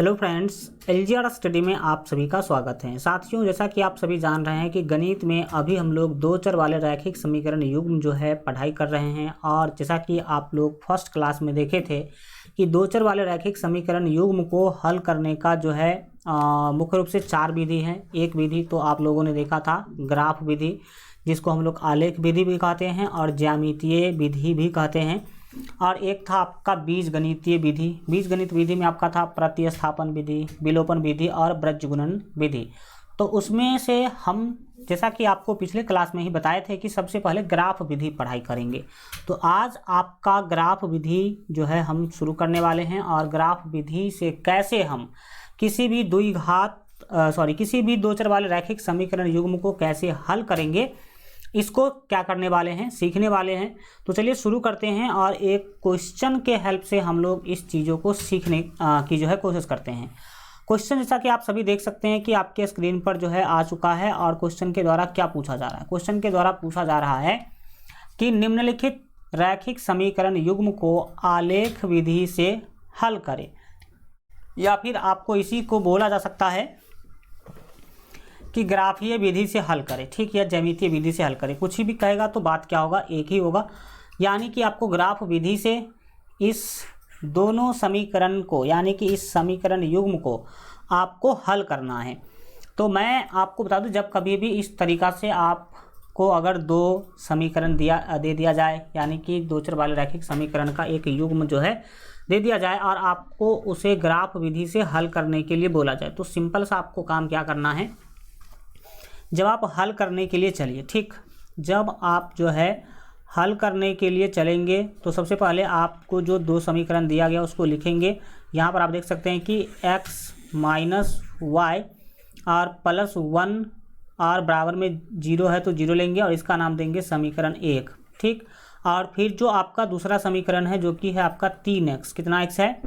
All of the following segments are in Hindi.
हेलो फ्रेंड्स, एलजीआर स्टडी में आप सभी का स्वागत है। साथियों, जैसा कि आप सभी जान रहे हैं कि गणित में अभी हम लोग दो चर वाले रैखिक समीकरण युग्म जो है पढ़ाई कर रहे हैं। और जैसा कि आप लोग फर्स्ट क्लास में देखे थे कि दो चर वाले रैखिक समीकरण युग्म को हल करने का जो है मुख्य रूप से चार विधि है। एक विधि तो आप लोगों ने देखा था, ग्राफ विधि, जिसको हम लोग आलेख विधि भी कहते हैं और ज्यामितीय विधि भी कहते हैं। और एक था आपका बीजगणितीय विधि। बीजगणित विधि में आपका था प्रतिस्थापन विधि, विलोपन विधि और वृज्जगुणन विधि। तो उसमें से हम, जैसा कि आपको पिछले क्लास में ही बताए थे कि सबसे पहले ग्राफ विधि पढ़ाई करेंगे। तो आज आपका ग्राफ विधि जो है हम शुरू करने वाले हैं। और ग्राफ विधि से कैसे हम किसी भी किसी भी दो चर वाले रैखिक समीकरण युग्म को कैसे हल करेंगे, इसको क्या करने वाले हैं, सीखने वाले हैं। तो चलिए शुरू करते हैं और एक क्वेश्चन के हेल्प से हम लोग इस चीज़ों को सीखने की जो है कोशिश करते हैं। क्वेश्चन जैसा कि आप सभी देख सकते हैं कि आपके स्क्रीन पर जो है आ चुका है। और क्वेश्चन के द्वारा क्या पूछा जा रहा है? क्वेश्चन के द्वारा पूछा जा रहा है कि निम्नलिखित रैखिक समीकरण युग्म को आलेख विधि से हल करें, या फिर आपको इसी को बोला जा सकता है कि ग्राफीय विधि से हल करें, ठीक, या ज्यामितीय विधि से हल करें। कुछ ही भी कहेगा तो बात क्या होगा, एक ही होगा। यानी कि आपको ग्राफ विधि से इस दोनों समीकरण को, यानी कि इस समीकरण युग्म को आपको हल करना है। तो मैं आपको बता दूं, जब कभी भी इस तरीका से आपको अगर दो समीकरण दे दिया जाए, यानी कि दो चर वाले रैखिक समीकरण का एक युग्म जो है दे दिया जाए और आपको उसे ग्राफ विधि से हल करने के लिए बोला जाए, तो सिंपल सा आपको काम क्या करना है, जब आप हल करने के लिए चलिए, ठीक, जब आप जो है हल करने के लिए चलेंगे तो सबसे पहले आपको जो दो समीकरण दिया गया उसको लिखेंगे। यहाँ पर आप देख सकते हैं कि x माइनस वाई और प्लस 1 और बराबर में 0 है तो 0 लेंगे और इसका नाम देंगे समीकरण 1, ठीक। और फिर जो आपका दूसरा समीकरण है जो कि है आपका 3x, कितना x है,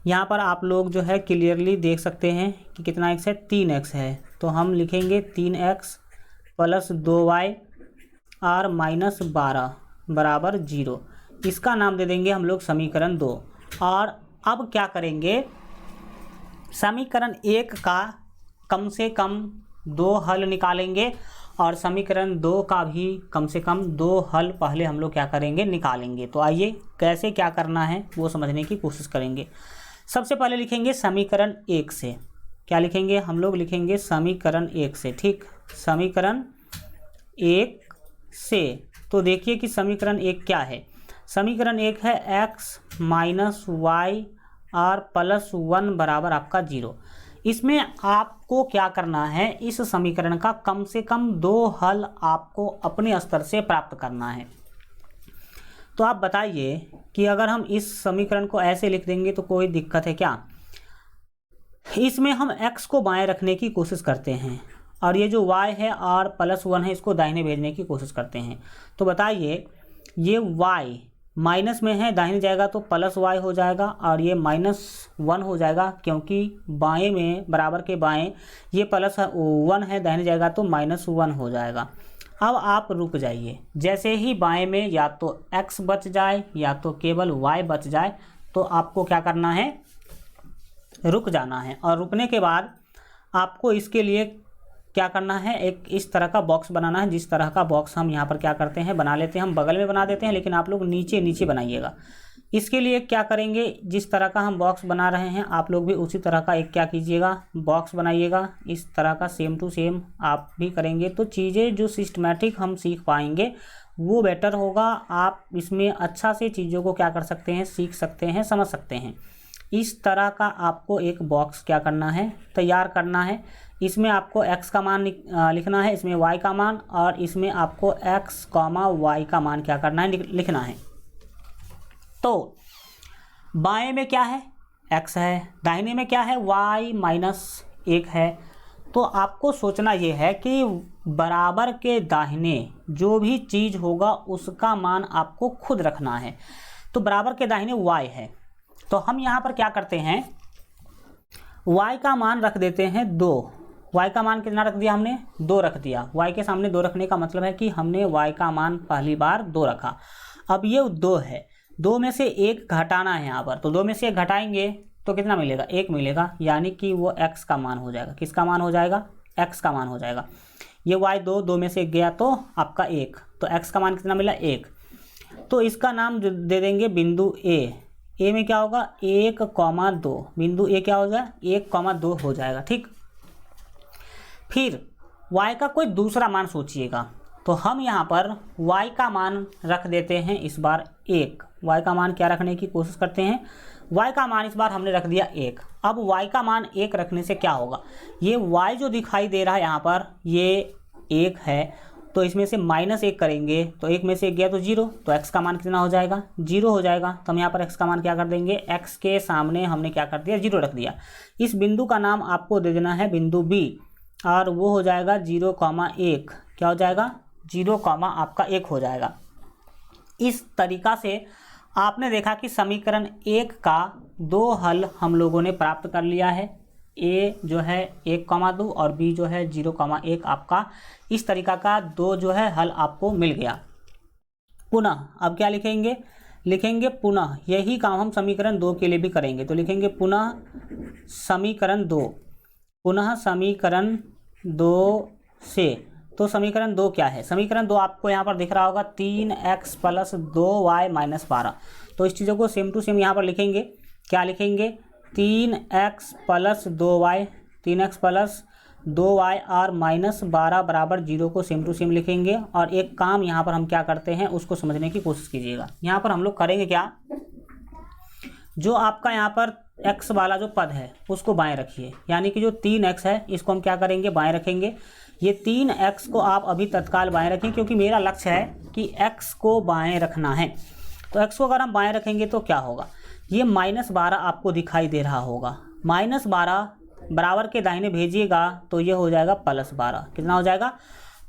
यहाँ पर आप लोग जो है क्लियरली देख सकते हैं कि कितना x है, 3x है। तो हम लिखेंगे 3x प्लस 2y और माइनस 12 बराबर 0। इसका नाम दे देंगे हम लोग समीकरण 2। और अब क्या करेंगे, समीकरण 1 का कम से कम 2 हल निकालेंगे और समीकरण 2 का भी कम से कम 2 हल पहले हम लोग क्या करेंगे, निकालेंगे। तो आइए कैसे क्या करना है वो समझने की कोशिश करेंगे। सबसे पहले लिखेंगे समीकरण 1 से, क्या लिखेंगे हम लोग, लिखेंगे समीकरण 1 से, ठीक, समीकरण 1 से। तो देखिए कि समीकरण 1 क्या है, समीकरण 1 है x माइनस वाई और प्लस 1 बराबर आपका 0। इसमें आपको क्या करना है, इस समीकरण का कम से कम 2 हल आपको अपने स्तर से प्राप्त करना है। तो आप बताइए कि अगर हम इस समीकरण को ऐसे लिख देंगे तो कोई दिक्कत है क्या? इसमें हम x को बाएं रखने की कोशिश करते हैं और ये जो y है और प्लस 1 है इसको दाहिने भेजने की कोशिश करते हैं। तो बताइए, ये y माइनस में है, दाहिने जाएगा तो प्लस y हो जाएगा और ये माइनस 1 हो जाएगा, क्योंकि बाएं में, बराबर के बाएं ये प्लस 1 है, दाहिने जाएगा तो माइनस 1 हो जाएगा। अब आप रुक जाइए, जैसे ही बाएं में या तो x बच जाए या तो केवल y बच जाए तो आपको क्या करना है, रुक जाना है। और रुकने के बाद आपको इसके लिए क्या करना है, एक इस तरह का बॉक्स बनाना है। जिस तरह का बॉक्स हम यहाँ पर क्या करते हैं, बना लेते हैं, हम बगल में बना देते हैं, लेकिन आप लोग नीचे नीचे बनाइएगा। इसके लिए क्या करेंगे, जिस तरह का हम बॉक्स बना रहे हैं आप लोग भी उसी तरह का एक क्या कीजिएगा, बॉक्स बनाइएगा। इस तरह का सेम टू सेम आप भी करेंगे तो चीज़ें जो सिस्टमैटिक हम सीख पाएंगे वो बेटर होगा। आप इसमें अच्छा से चीज़ों को क्या कर सकते हैं, सीख सकते हैं, समझ सकते हैं। इस तरह का आपको एक बॉक्स क्या करना है, तैयार करना है। इसमें आपको x का मान लिखना है, इसमें y का मान, और इसमें आपको x, y का मान क्या करना है, लिखना है। तो बाएं में क्या है, x है, दाहिने में क्या है, y माइनस 1 है। तो आपको सोचना ये है कि बराबर के दाहिने जो भी चीज़ होगा उसका मान आपको खुद रखना है। तो बराबर के दाहिने y है, तो हम यहाँ पर क्या करते हैं, y का मान रख देते हैं 2। y का मान कितना रख दिया हमने, 2 रख दिया। y के सामने 2 रखने का मतलब है कि हमने y का मान पहली बार 2 रखा। अब ये 2 है, 2 में से 1 घटाना है यहाँ पर, तो 2 में से 1 घटाएंगे तो कितना मिलेगा, 1 मिलेगा, यानी कि वो x का मान हो जाएगा। किसका मान हो जाएगा, x का मान हो जाएगा। ये y 2 में से 1 गया तो आपका 1, तो x का मान कितना मिला, 1। तो इसका नाम दे देंगे बिंदु ए में क्या होगा, 1,2, बिंदु ए क्या हो जाएगा, 1,2 हो जाएगा। ठीक, फिर y का कोई दूसरा मान सोचिएगा, तो हम यहाँ पर y का मान रख देते हैं इस बार 1। y का मान क्या रखने की कोशिश करते हैं, y का मान इस बार हमने रख दिया 1। अब y का मान 1 रखने से क्या होगा, ये y जो दिखाई दे रहा है यहाँ पर ये 1 है, तो इसमें से -1 करेंगे तो 1 में से 1 गया तो 0, तो x का मान कितना हो जाएगा, 0 हो जाएगा। तो हम यहाँ पर x का मान क्या कर देंगे, x के सामने हमने क्या कर दिया, 0 रख दिया। इस बिंदु का नाम आपको दे देना है बिंदु b, और वो हो जाएगा 0,1, क्या हो जाएगा, 0, आपका 1 हो जाएगा। इस तरीका से आपने देखा कि समीकरण 1 का 2 हल हम लोगों ने प्राप्त कर लिया है। a जो है 1,2 और b जो है 0,1, आपका इस तरीका का 2 जो है हल आपको मिल गया। पुनः अब क्या लिखेंगे, लिखेंगे पुनः यही काम हम समीकरण 2 के लिए भी करेंगे। तो लिखेंगे पुनः समीकरण 2, पुनः समीकरण 2 से। तो समीकरण 2 क्या है, समीकरण 2 आपको यहाँ पर दिख रहा होगा 3x + 2y - 12। तो इस चीज़ों को सेम टू सेम यहाँ पर लिखेंगे। क्या लिखेंगे, 3x + 2y, 3x + 2y और -12 बराबर 0 को सेम टू सेम लिखेंगे। और एक काम यहाँ पर हम क्या करते हैं उसको समझने की कोशिश कीजिएगा। यहाँ पर हम लोग करेंगे क्या, जो आपका यहाँ पर x वाला जो पद है उसको बाएं रखिए, यानी कि जो 3x है इसको हम क्या करेंगे, बाएं रखेंगे। ये 3x को आप अभी तत्काल बाएं रखें, क्योंकि मेरा लक्ष्य है कि x को बाएं रखना है। तो x को अगर हम बाएं रखेंगे तो क्या होगा, ये -12 आपको दिखाई दे रहा होगा। -12 बराबर के दाहिने भेजिएगा तो ये हो जाएगा +12। कितना हो जाएगा,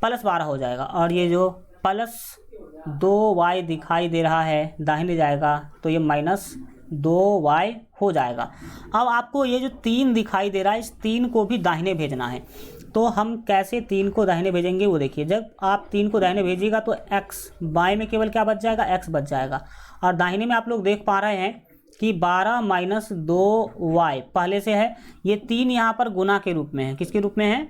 +12 हो जाएगा। और ये जो +2y दिखाई दे रहा है दाहिने जाएगा तो ये -2y हो जाएगा। अब आपको ये जो 3 दिखाई दे रहा है इस 3 को भी दाहिने भेजना है। तो हम कैसे 3 को दाहिने भेजेंगे वो देखिए। जब आप 3 को दाहिने भेजिएगा तो x, बाएं में केवल क्या बच जाएगा, x बच जाएगा। और दाहिने में आप लोग देख पा रहे हैं कि 12 - 2y पहले से है। ये 3 यहाँ पर गुना के रूप में है। किसके रूप में है,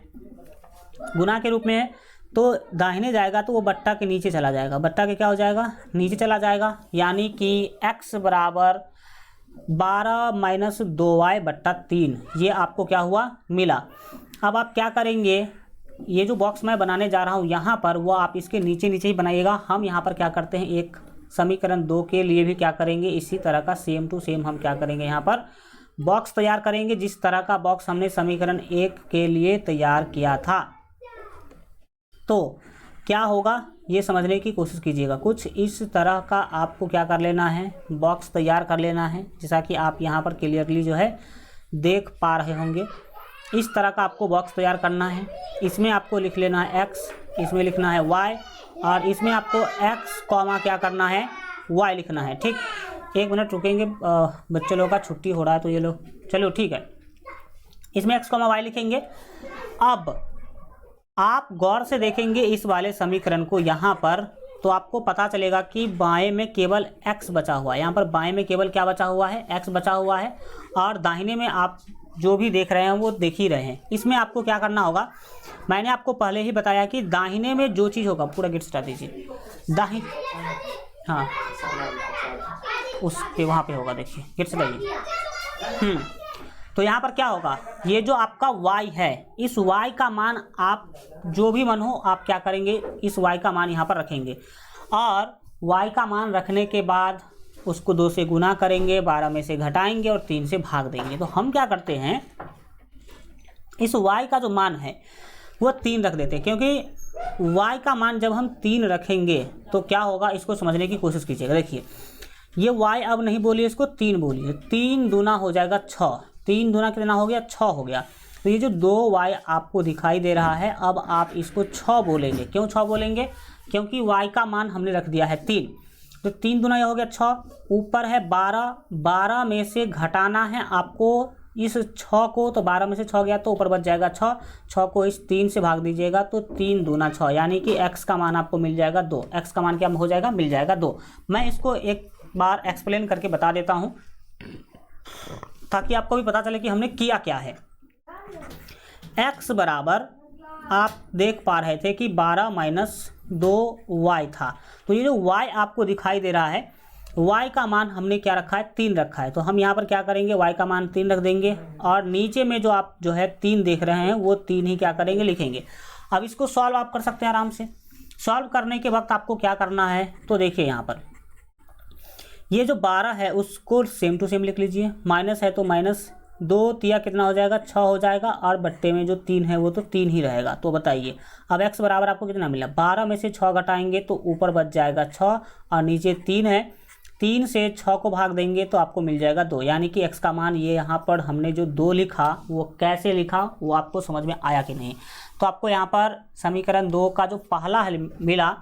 गुना के रूप में है। तो दाहिने जाएगा तो वो बट्टा के नीचे चला जाएगा, बट्टा के क्या हो जाएगा, नीचे चला जाएगा। यानी कि x बराबर 12 - 2y/3, ये आपको क्या हुआ, मिला। अब आप क्या करेंगे, ये जो बॉक्स मैं बनाने जा रहा हूँ यहाँ पर वो आप इसके नीचे नीचे ही बनाइएगा। हम यहाँ पर क्या करते हैं, एक समीकरण 2 के लिए भी क्या करेंगे, इसी तरह का सेम टू सेम हम क्या करेंगे, यहाँ पर बॉक्स तैयार करेंगे जिस तरह का बॉक्स हमने समीकरण 1 के लिए तैयार किया था। तो क्या होगा ये समझने की कोशिश कीजिएगा। कुछ इस तरह का आपको क्या कर लेना है, बॉक्स तैयार कर लेना है, जैसा कि आप यहाँ पर क्लियरली जो है देख पा रहे होंगे। इस तरह का आपको बॉक्स तैयार करना है। इसमें आपको लिख लेना है x, इसमें लिखना है y, और इसमें आपको x कॉमा क्या करना है, y लिखना है। ठीक, 1 मिनट रुकेंगे, बच्चे लोगों का छुट्टी हो रहा है तो ये लोग, चलो ठीक है। इसमें x कॉमा y लिखेंगे। अब आप गौर से देखेंगे इस वाले समीकरण को यहाँ पर, तो आपको पता चलेगा कि बाएं में केवल x बचा हुआ है। यहाँ पर बाएं में केवल क्या बचा हुआ है, x बचा हुआ है। और दाहिने में आप जो भी देख रहे हैं वो देख ही रहे हैं। इसमें आपको क्या करना होगा, मैंने आपको पहले ही बताया कि दाहिने में जो चीज़ होगा, पूरा गेट सटा दीजिए, हाँ उसके वहाँ पे होगा, देखिए गेट सटाइए। तो यहाँ पर क्या होगा, ये जो आपका y है, इस y का मान आप जो भी मन हो आप क्या करेंगे, इस y का मान यहाँ पर रखेंगे। और y का मान रखने के बाद उसको 2 से गुना करेंगे, 12 में से घटाएंगे और 3 से भाग देंगे। तो हम क्या करते हैं, इस y का जो मान है वो 3 रख देते हैं, क्योंकि y का मान जब हम 3 रखेंगे तो क्या होगा, इसको समझने की कोशिश कीजिएगा। देखिए ये y अब नहीं बोलिए, इसको 3 बोलिए। 3 दूना हो जाएगा 6, 3 दूना कितना हो गया, 6 हो गया। तो ये जो 2y आपको दिखाई दे रहा है, अब आप इसको 6 बोलेंगे। क्यों 6 बोलेंगे, क्योंकि y का मान हमने रख दिया है 3। तो 3 दूना ये हो गया 6, ऊपर है 12, 12 में से घटाना है आपको इस 6 को। तो 12 में से 6 गया तो ऊपर बच जाएगा 6, 6 को इस 3 से भाग दीजिएगा तो 3 दूना 6, यानी कि x का मान आपको मिल जाएगा 2। x का मान क्या हो जाएगा, मिल जाएगा 2। मैं इसको एक बार एक्सप्लेन करके बता देता हूँ। ताकि आपको भी पता चले कि हमने किया क्या है। x बराबर आप देख पा रहे थे कि 12 माइनस 2y था। तो ये जो y आपको दिखाई दे रहा है, y का मान हमने क्या रखा है, 3 रखा है। तो हम यहाँ पर क्या करेंगे, y का मान 3 रख देंगे और नीचे में जो आप जो है 3 देख रहे हैं वो 3 ही क्या करेंगे, लिखेंगे। अब इसको सॉल्व आप कर सकते हैं आराम से। सॉल्व करने के वक्त आपको क्या करना है, तो देखिए यहाँ पर ये जो 12 है उसको सेम टू सेम लिख लीजिए, माइनस है तो माइनस 2 तिया कितना हो जाएगा, 6 हो जाएगा, और बट्टे में जो 3 है वो तो 3 ही रहेगा। तो बताइए अब x बराबर आपको कितना मिला, 12 में से 6 घटाएंगे तो ऊपर बच जाएगा 6 और नीचे 3 है, 3 से 6 को भाग देंगे तो आपको मिल जाएगा 2। यानी कि x का मान ये यहाँ पर हमने जो 2 लिखा वो कैसे लिखा वो आपको समझ में आया कि नहीं। तो आपको यहाँ पर समीकरण 2 का जो पहला हल मिला,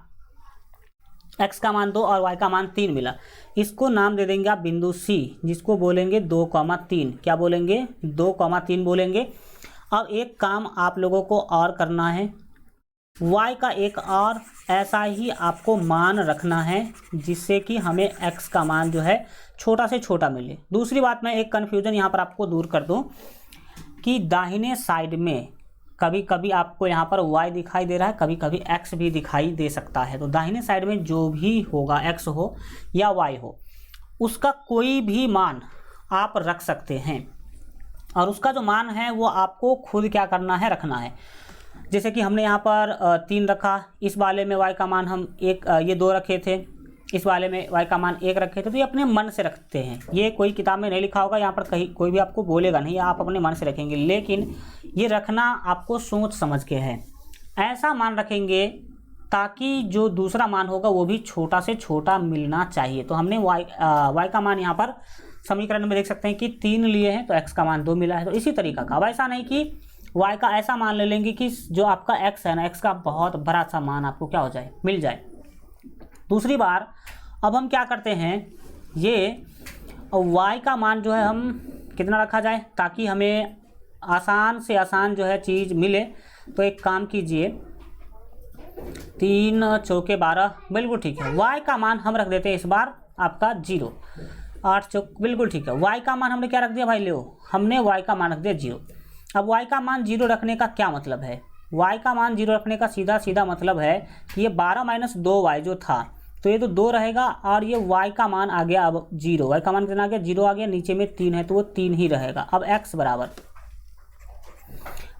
x का मान 2 और y का मान 3 मिला, इसको नाम दे देंगे आप बिंदु C, जिसको बोलेंगे 2,3। क्या बोलेंगे, 2,3 बोलेंगे। अब एक काम आप लोगों को और करना है, y का एक और ऐसा ही आपको मान रखना है जिससे कि हमें x का मान जो है छोटा से छोटा मिले। दूसरी बात, मैं एक कन्फ्यूजन यहाँ पर आपको दूर कर दूँ कि दाहिने साइड में कभी कभी आपको यहाँ पर y दिखाई दे रहा है, कभी कभी x भी दिखाई दे सकता है। तो दाहिने साइड में जो भी होगा, x हो या y हो, उसका कोई भी मान आप रख सकते हैं और उसका जो मान है वो आपको खुद क्या करना है, रखना है। जैसे कि हमने यहाँ पर 3 रखा, इस वाले में y का मान हम ये 2 रखे थे, इस वाले में y का मान 1 रखे थे। तो ये अपने मन से रखते हैं, ये कोई किताब में नहीं लिखा होगा, यहाँ पर कहीं कोई भी आपको बोलेगा नहीं, आप अपने मन से रखेंगे। लेकिन ये रखना आपको सोच समझ के है, ऐसा मान रखेंगे ताकि जो दूसरा मान होगा वो भी छोटा से छोटा मिलना चाहिए। तो हमने y का मान यहाँ पर समीकरण में देख सकते हैं कि 3 लिए हैं तो x का मान 2 मिला है। तो इसी तरीका का, अब ऐसा नहीं कि y का ऐसा मान ले लेंगे कि जो आपका x है ना, x का बहुत बड़ा सा मान आपको क्या हो जाए, मिल जाए। दूसरी बार अब हम क्या करते हैं, ये y का मान जो है हम कितना रखा जाए ताकि हमें आसान से आसान जो है चीज़ मिले। तो एक काम कीजिए, 3 चौके 12, बिल्कुल ठीक है। y का मान हम रख देते हैं इस बार आपका 0, 8 चौक, बिल्कुल ठीक है। y का मान हमने क्या रख दिया भाई, लो हमने y का मान रख दिया 0। अब y का मान 0 रखने का क्या मतलब है, y का मान 0 रखने का सीधा सीधा मतलब है कि ये 12 माइनस 2y जो था तो ये तो 2 रहेगा और ये y का मान आ गया अब 0, y का मान कितना आ गया, 0 आ गया, नीचे में 3 है तो वो 3 ही रहेगा। अब x बराबर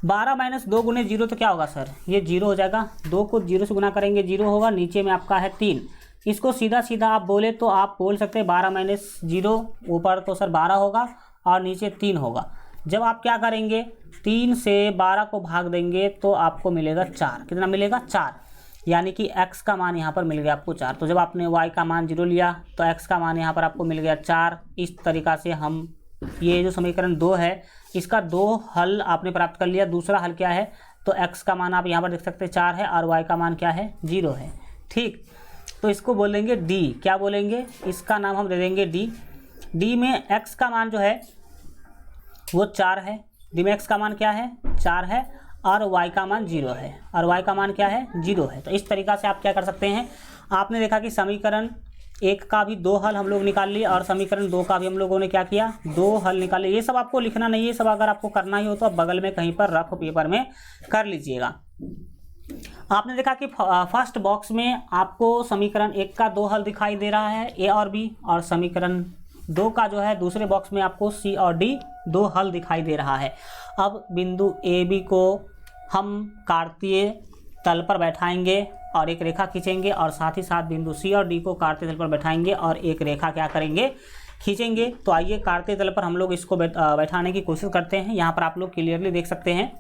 12 माइनस 2 गुने 0 तो क्या होगा सर, ये 0 हो जाएगा, 2 को 0 से गुना करेंगे 0 होगा, नीचे में आपका है 3। इसको सीधा सीधा आप बोले तो आप बोल सकते हैं 12 माइनस 0, ऊपर तो सर 12 होगा और नीचे 3 होगा। जब आप क्या करेंगे, 3 से 12 को भाग देंगे तो आपको मिलेगा 4। कितना मिलेगा, 4। यानी कि x का मान यहाँ पर मिल गया आपको 4। तो जब आपने y का मान 0 लिया तो x का मान यहाँ पर आपको मिल गया 4। इस तरीक़ा से हम ये जो समीकरण 2 है इसका 2 हल आपने प्राप्त कर लिया। दूसरा हल क्या है, तो x का मान आप यहाँ पर देख सकते हैं 4 है और y का मान क्या है, 0 है। ठीक, तो इसको बोलेंगे d, क्या बोलेंगे, इसका नाम हम दे देंगे d। d में x का मान जो है वो 4 है, d में x का मान क्या है, 4 है और y का मान 0 है और y का मान क्या है, 0 है। तो इस तरीक़ा से आप क्या कर सकते हैं, आपने देखा कि समीकरण 1 का भी 2 हल हम लोग निकाल लिए और समीकरण 2 का भी हम लोगों ने क्या किया, 2 हल निकाले। ये सब आपको लिखना नहीं है, ये सब अगर आपको करना ही हो तो आप बगल में कहीं पर रफ पेपर में कर लीजिएगा। आपने देखा कि फर्स्ट बॉक्स में आपको समीकरण 1 का 2 हल दिखाई दे रहा है, a और b, और समीकरण 2 का जो है दूसरे बॉक्स में आपको c और d 2 हल दिखाई दे रहा है। अब बिंदु a b को हम काटतीय तल पर बैठाएंगे और एक रेखा खींचेंगे और साथ ही साथ बिंदु C और D को काटते तल पर बैठाएंगे और एक रेखा क्या करेंगे, खींचेंगे। तो आइए काटते तल पर हम लोग इसको बैठाने की कोशिश करते हैं। यहाँ पर आप लोग क्लियरली देख सकते हैं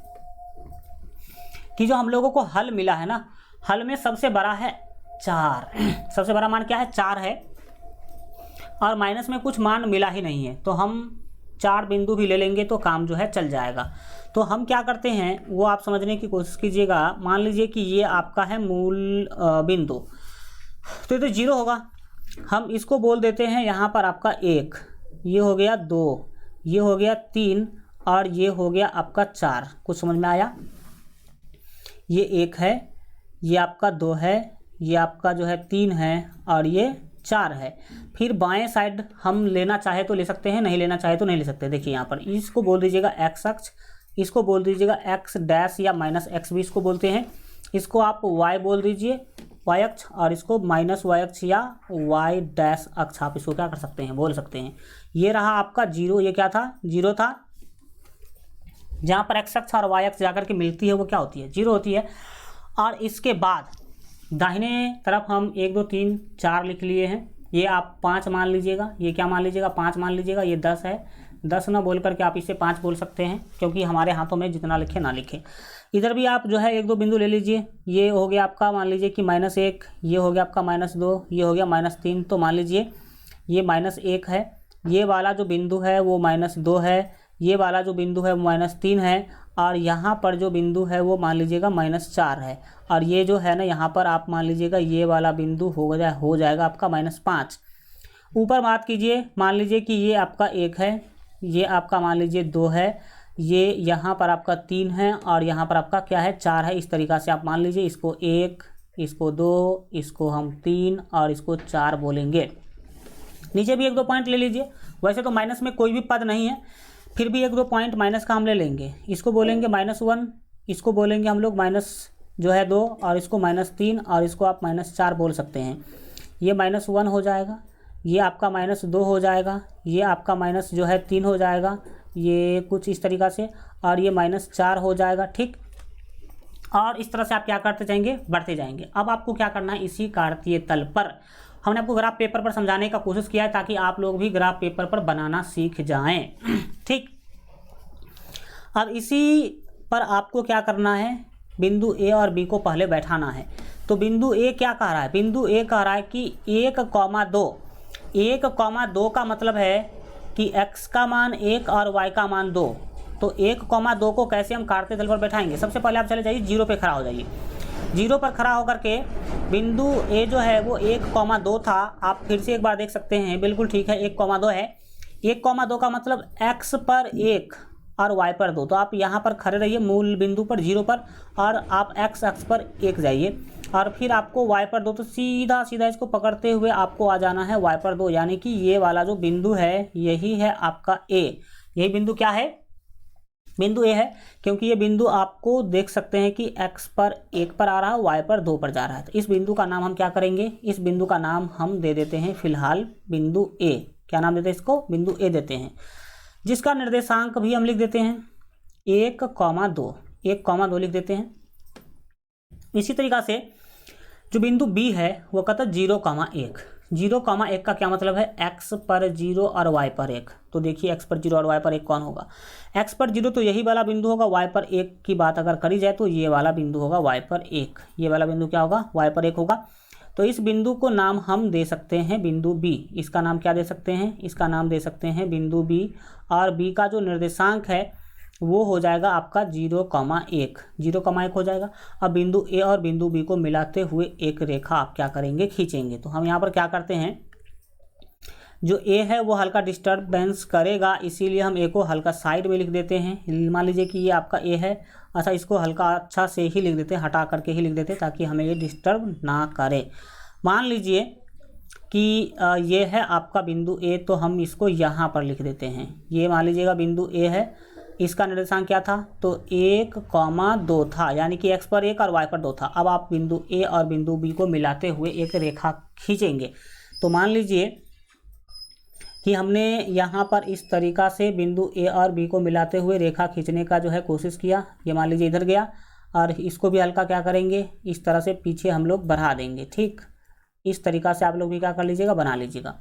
कि जो हम लोगों को हल मिला है ना, हल में सबसे बड़ा है 4, सबसे बड़ा मान क्या है, 4 है और माइनस में कुछ मान मिला ही नहीं है। तो हम 4 बिंदु भी ले लेंगे तो काम जो है चल जाएगा। तो हम क्या करते हैं वो आप समझने की कोशिश कीजिएगा। मान लीजिए कि ये आपका है मूल बिंदु, तो ये तो 0 होगा, हम इसको बोल देते हैं यहाँ पर आपका 1, ये हो गया 2, ये हो गया 3 और ये हो गया आपका 4। कुछ समझ में आया, ये 1 है, ये आपका 2 है, ये आपका जो है 3 है और ये 4 है। फिर बाएं साइड हम लेना चाहे तो ले सकते हैं, नहीं लेना चाहे तो नहीं ले सकते। देखिए यहाँ पर इसको बोल दीजिएगा एक्स अक्ष, इसको बोल दीजिएगा एक्स डैश या माइनस एक्स भी इसको बोलते हैं। इसको आप वाई बोल दीजिए, वाई अक्ष, और इसको माइनस वाई अक्ष या वाई डैश अक्ष आप इसको क्या कर सकते हैं, बोल सकते हैं। ये रहा आपका 0, ये क्या था, 0 था। जहाँ पर एक्स अक्ष और वाई अक्ष जाकर के मिलती है वो क्या होती है, 0 होती है। और इसके बाद दाहिने तरफ हम 1 2 3 4 लिख लिए हैं। ये आप 5 मान लीजिएगा, ये क्या मान लीजिएगा, 5 मान लीजिएगा। ये 10 है, 10 ना बोल करके आप इसे 5 बोल सकते हैं, क्योंकि हमारे हाथों में जितना लिखे ना लिखे। इधर भी आप जो है 1 2 बिंदु ले लीजिए। ये हो गया आपका, मान लीजिए कि -1, ये हो गया आपका -2, ये हो गया -3। तो मान लीजिए ये -1 है, ये वाला जो बिंदु है वो -2 है, ये वाला जो बिंदु है वो -3 है, और यहाँ पर जो बिंदु है वो मान लीजिएगा -4 है। और ये जो है ना यहाँ पर आप मान लीजिएगा ये वाला बिंदु हो जाएगा आपका -5। ऊपर बात कीजिए, मान लीजिए कि ये आपका 1 है, ये आपका मान लीजिए 2 है, ये यहाँ पर आपका 3 है, और यहाँ पर आपका क्या है, 4 है। इस तरीक़ा से आप मान लीजिए इसको 1, इसको 2, इसको हम 3 और इसको 4 बोलेंगे। नीचे भी 1 2 पॉइंट ले लीजिए। वैसे तो माइनस में कोई भी पद नहीं है, फिर भी 1 2 पॉइंट माइनस का हम ले लेंगे। इसको बोलेंगे -1, इसको बोलेंगे हम लोग -2, और इसको -3, और इसको आप -4 बोल सकते हैं। ये -1 हो जाएगा, ये आपका -2 हो जाएगा, ये आपका -3 हो जाएगा, ये कुछ इस तरीक़ा से, और ये -4 हो जाएगा। ठीक, और इस तरह से आप क्या करते जाएंगे, बढ़ते जाएंगे। अब आपको क्या करना है, इसी कार्तीय तल पर हमने आपको ग्राफ पेपर पर समझाने का कोशिश किया है, ताकि आप लोग भी ग्राफ पेपर पर बनाना सीख जाएं। ठीक, अब इसी पर आपको क्या करना है, बिंदु ए और बी को पहले बैठाना है। तो बिंदु ए क्या कह रहा है, बिंदु ए कह रहा है कि 1,2, 1,2 का मतलब है कि x का मान 1 और y का मान 2। तो 1,2 को कैसे हम कार्तीय तल पर बैठाएंगे। सबसे पहले आप चले जाइए 0 पे खड़ा हो जाइए। 0 पर खड़ा होकर के बिंदु ए जो है वो 1,2 था। आप फिर से एक बार देख सकते हैं, बिल्कुल ठीक है, 1,2 है। 1,2 का मतलब x पर 1 और y पर 2। तो आप यहाँ पर खड़े रहिए मूल बिंदु पर 0 पर, और आप x अक्ष पर 1 जाइए, और फिर आपको y पर 2। तो सीधा सीधा इसको पकड़ते हुए आपको आ जाना है y पर 2, यानी कि ये वाला जो बिंदु है यही है आपका a। यही बिंदु क्या है, बिंदु ए है, क्योंकि ये बिंदु आपको देख सकते हैं कि x पर 1 पर आ रहा है, y पर 2 पर जा रहा है। तो इस बिंदु का नाम हम क्या करेंगे, इस बिंदु का नाम हम दे देते हैं फिलहाल बिंदु ए। क्या नाम देते हैं इसको, बिंदु ए देते हैं, जिसका निर्देशांक भी हम लिख देते हैं 1,2, 1,2 लिख देते हैं। इसी तरीक़ा से जो बिंदु बी है वो कहता है 0,1। 0,1 का क्या मतलब है, x पर 0 और y पर 1। तो देखिए x पर 0 और y पर 1 कौन होगा, x पर 0 तो यही वाला बिंदु होगा। y पर 1 की बात अगर करी जाए तो ये वाला बिंदु होगा y पर 1। ये वाला बिंदु क्या होगा, y पर 1 होगा। तो इस बिंदु को नाम हम दे सकते हैं बिंदु बी। इसका नाम क्या दे सकते हैं, इसका नाम दे सकते हैं बिंदु बी। और बी का जो निर्देशांक है वो हो जाएगा आपका 0,1, 0,1 हो जाएगा। अब बिंदु ए और बिंदु बी को मिलाते हुए एक रेखा आप क्या करेंगे, खींचेंगे। तो हम यहाँ पर क्या करते हैं, जो ए है वो हल्का डिस्टर्बेंस करेगा, इसीलिए हम ए को हल्का साइड में लिख देते हैं। मान लीजिए कि ये आपका ए है, अच्छा इसको हल्का अच्छा से ही लिख देते हैं, हटा करके ही लिख देते हैं, ताकि हमें ये डिस्टर्ब ना करे। मान लीजिए कि ये है आपका बिंदु ए, तो हम इसको यहाँ पर लिख देते हैं। ये मान लीजिएगा बिंदु ए है, इसका निर्देशांक क्या था, तो 1,2 था, यानी कि x पर 1 और y पर 2 था। अब आप बिंदु ए और बिंदु बी को मिलाते हुए एक रेखा खींचेंगे। तो मान लीजिए कि हमने यहाँ पर इस तरीक़ा से बिंदु ए और बी को मिलाते हुए रेखा खींचने का जो है कोशिश किया। ये मान लीजिए इधर गया, और इसको भी हल्का क्या करेंगे, इस तरह से पीछे हम लोग बढ़ा देंगे। ठीक, इस तरीक़ा से आप लोग भी क्या कर लीजिएगा, बना लीजिएगा।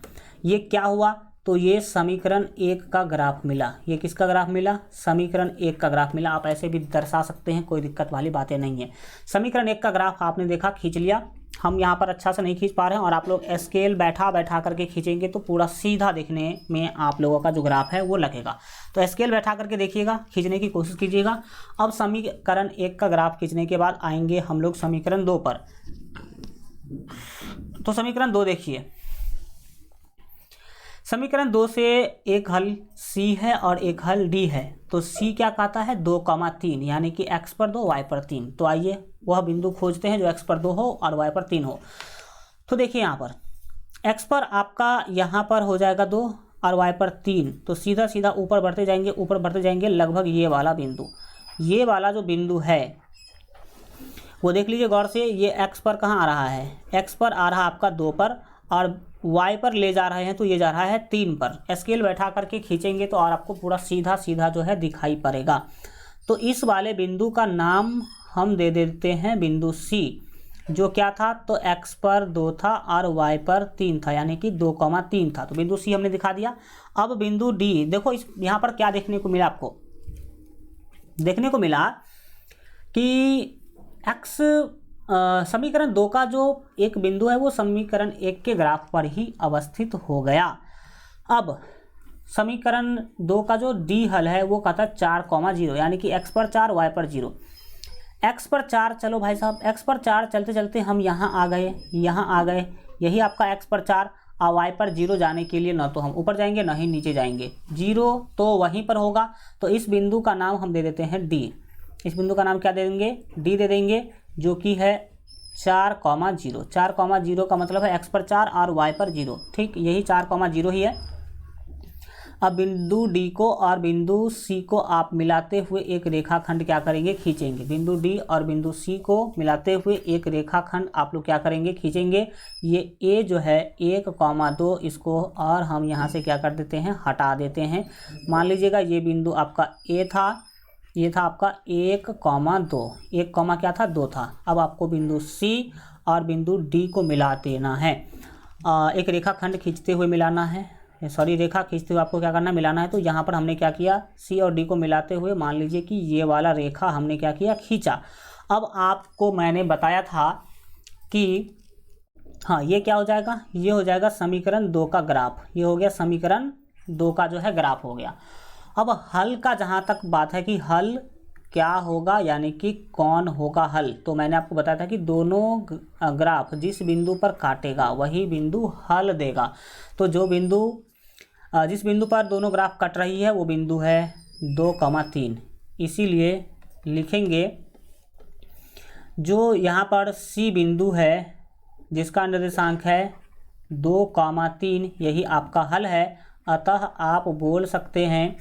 ये क्या हुआ, तो ये समीकरण 1 का ग्राफ मिला। ये किसका ग्राफ मिला, समीकरण 1 का ग्राफ मिला। आप ऐसे भी दर्शा सकते हैं, कोई दिक्कत वाली बातें नहीं है। समीकरण 1 का ग्राफ आपने देखा, खींच लिया। हम यहाँ पर अच्छा से नहीं खींच पा रहे हैं, और आप लोग स्केल बैठा करके खींचेंगे तो पूरा सीधा दिखने में आप लोगों का जो ग्राफ है वो लगेगा। तो स्केल बैठा करके देखिएगा, खींचने की कोशिश कीजिएगा। अब समीकरण 1 का ग्राफ खींचने के बाद आएंगे हम लोग समीकरण 2 पर। तो समीकरण 2 देखिए, समीकरण 2 से एक हल C है और एक हल D है। तो C क्या कहता है, 2,3, यानी कि x पर 2 y पर 3। तो आइए वह बिंदु खोजते हैं जो x पर 2 हो और y पर 3 हो। तो देखिए यहाँ पर एक्स पर आपका यहाँ पर हो जाएगा 2 और वाई पर 3, तो सीधा सीधा ऊपर बढ़ते जाएंगे लगभग ये वाला बिंदु, ये वाला जो बिंदु है वो देख लीजिए गौर से। ये एक्स पर कहाँ आ रहा है, एक्स पर आ रहा आपका 2 पर, और वाई पर ले जा रहे हैं तो ये जा रहा है 3 पर। स्केल बैठा करके खींचेंगे तो और आपको पूरा सीधा सीधा जो है दिखाई पड़ेगा। तो इस वाले बिंदु का नाम हम दे देते हैं बिंदु सी, जो क्या था, तो एक्स पर 2 था और वाई पर 3 था, यानी कि 2,3 था, तो बिंदु सी हमने दिखा दिया। अब बिंदु डी, देखो इस यहाँ पर क्या देखने को मिला, आपको देखने को मिला कि एक्स समीकरण 2 का जो एक बिंदु है वो समीकरण 1 के ग्राफ पर ही अवस्थित हो गया। अब समीकरण 2 का जो डी हल है वो कहता है 4,0, यानी कि एक्स पर 4 वाई पर 0। एक्स पर 4, चलो भाई साहब एक्स पर 4 चलते चलते हम यहाँ आ गए, यही आपका एक्स पर 4 और वाई पर 0 जाने के लिए ना तो हम ऊपर जाएंगे ना ही नीचे जाएंगे, 0 तो वहीं पर होगा। तो इस बिंदु का नाम हम दे देते हैं डी। इस बिंदु का नाम क्या दे देंगे, डी दे देंगे, जो कि है 4,0। 4,0 का मतलब है एक्स पर 4 और वाई पर 0, ठीक यही 4,0 ही है। अब बिंदु डी को और बिंदु सी को आप मिलाते हुए एक रेखाखंड क्या करेंगे, खींचेंगे। बिंदु डी और बिंदु सी को मिलाते हुए एक रेखाखंड आप लोग क्या करेंगे, खींचेंगे। ये ए जो है 1,2, इसको और हम यहाँ से क्या कर देते हैं, हटा देते हैं। मान लीजिएगा ये बिंदु आपका ए था, ये था आपका 1,2, 1, क्या था 2 था। अब आपको बिंदु सी और बिंदु डी को मिला देना है, एक रेखाखंड खींचते हुए मिलाना है, सॉरी रेखा खींचते हुए आपको क्या करना है, मिलाना है। तो यहाँ पर हमने क्या किया, सी और डी को मिलाते हुए मान लीजिए कि ये वाला रेखा हमने क्या किया, खींचा। अब आपको मैंने बताया था कि हाँ ये क्या हो जाएगा, ये हो जाएगा समीकरण 2 का ग्राफ, ये हो गया समीकरण 2 का जो है ग्राफ हो गया। अब हल का जहाँ तक बात है कि हल क्या होगा, यानी कि कौन होगा हल, तो मैंने आपको बताया था कि दोनों ग्राफ जिस बिंदु पर काटेगा वही बिंदु हल देगा। तो जो बिंदु जिस बिंदु पर दोनों ग्राफ कट रही है वो बिंदु है 2,3, इसीलिए लिखेंगे जो यहाँ पर सी बिंदु है जिसका निर्देशांक है 2,3, यही आपका हल है। अतः आप बोल सकते हैं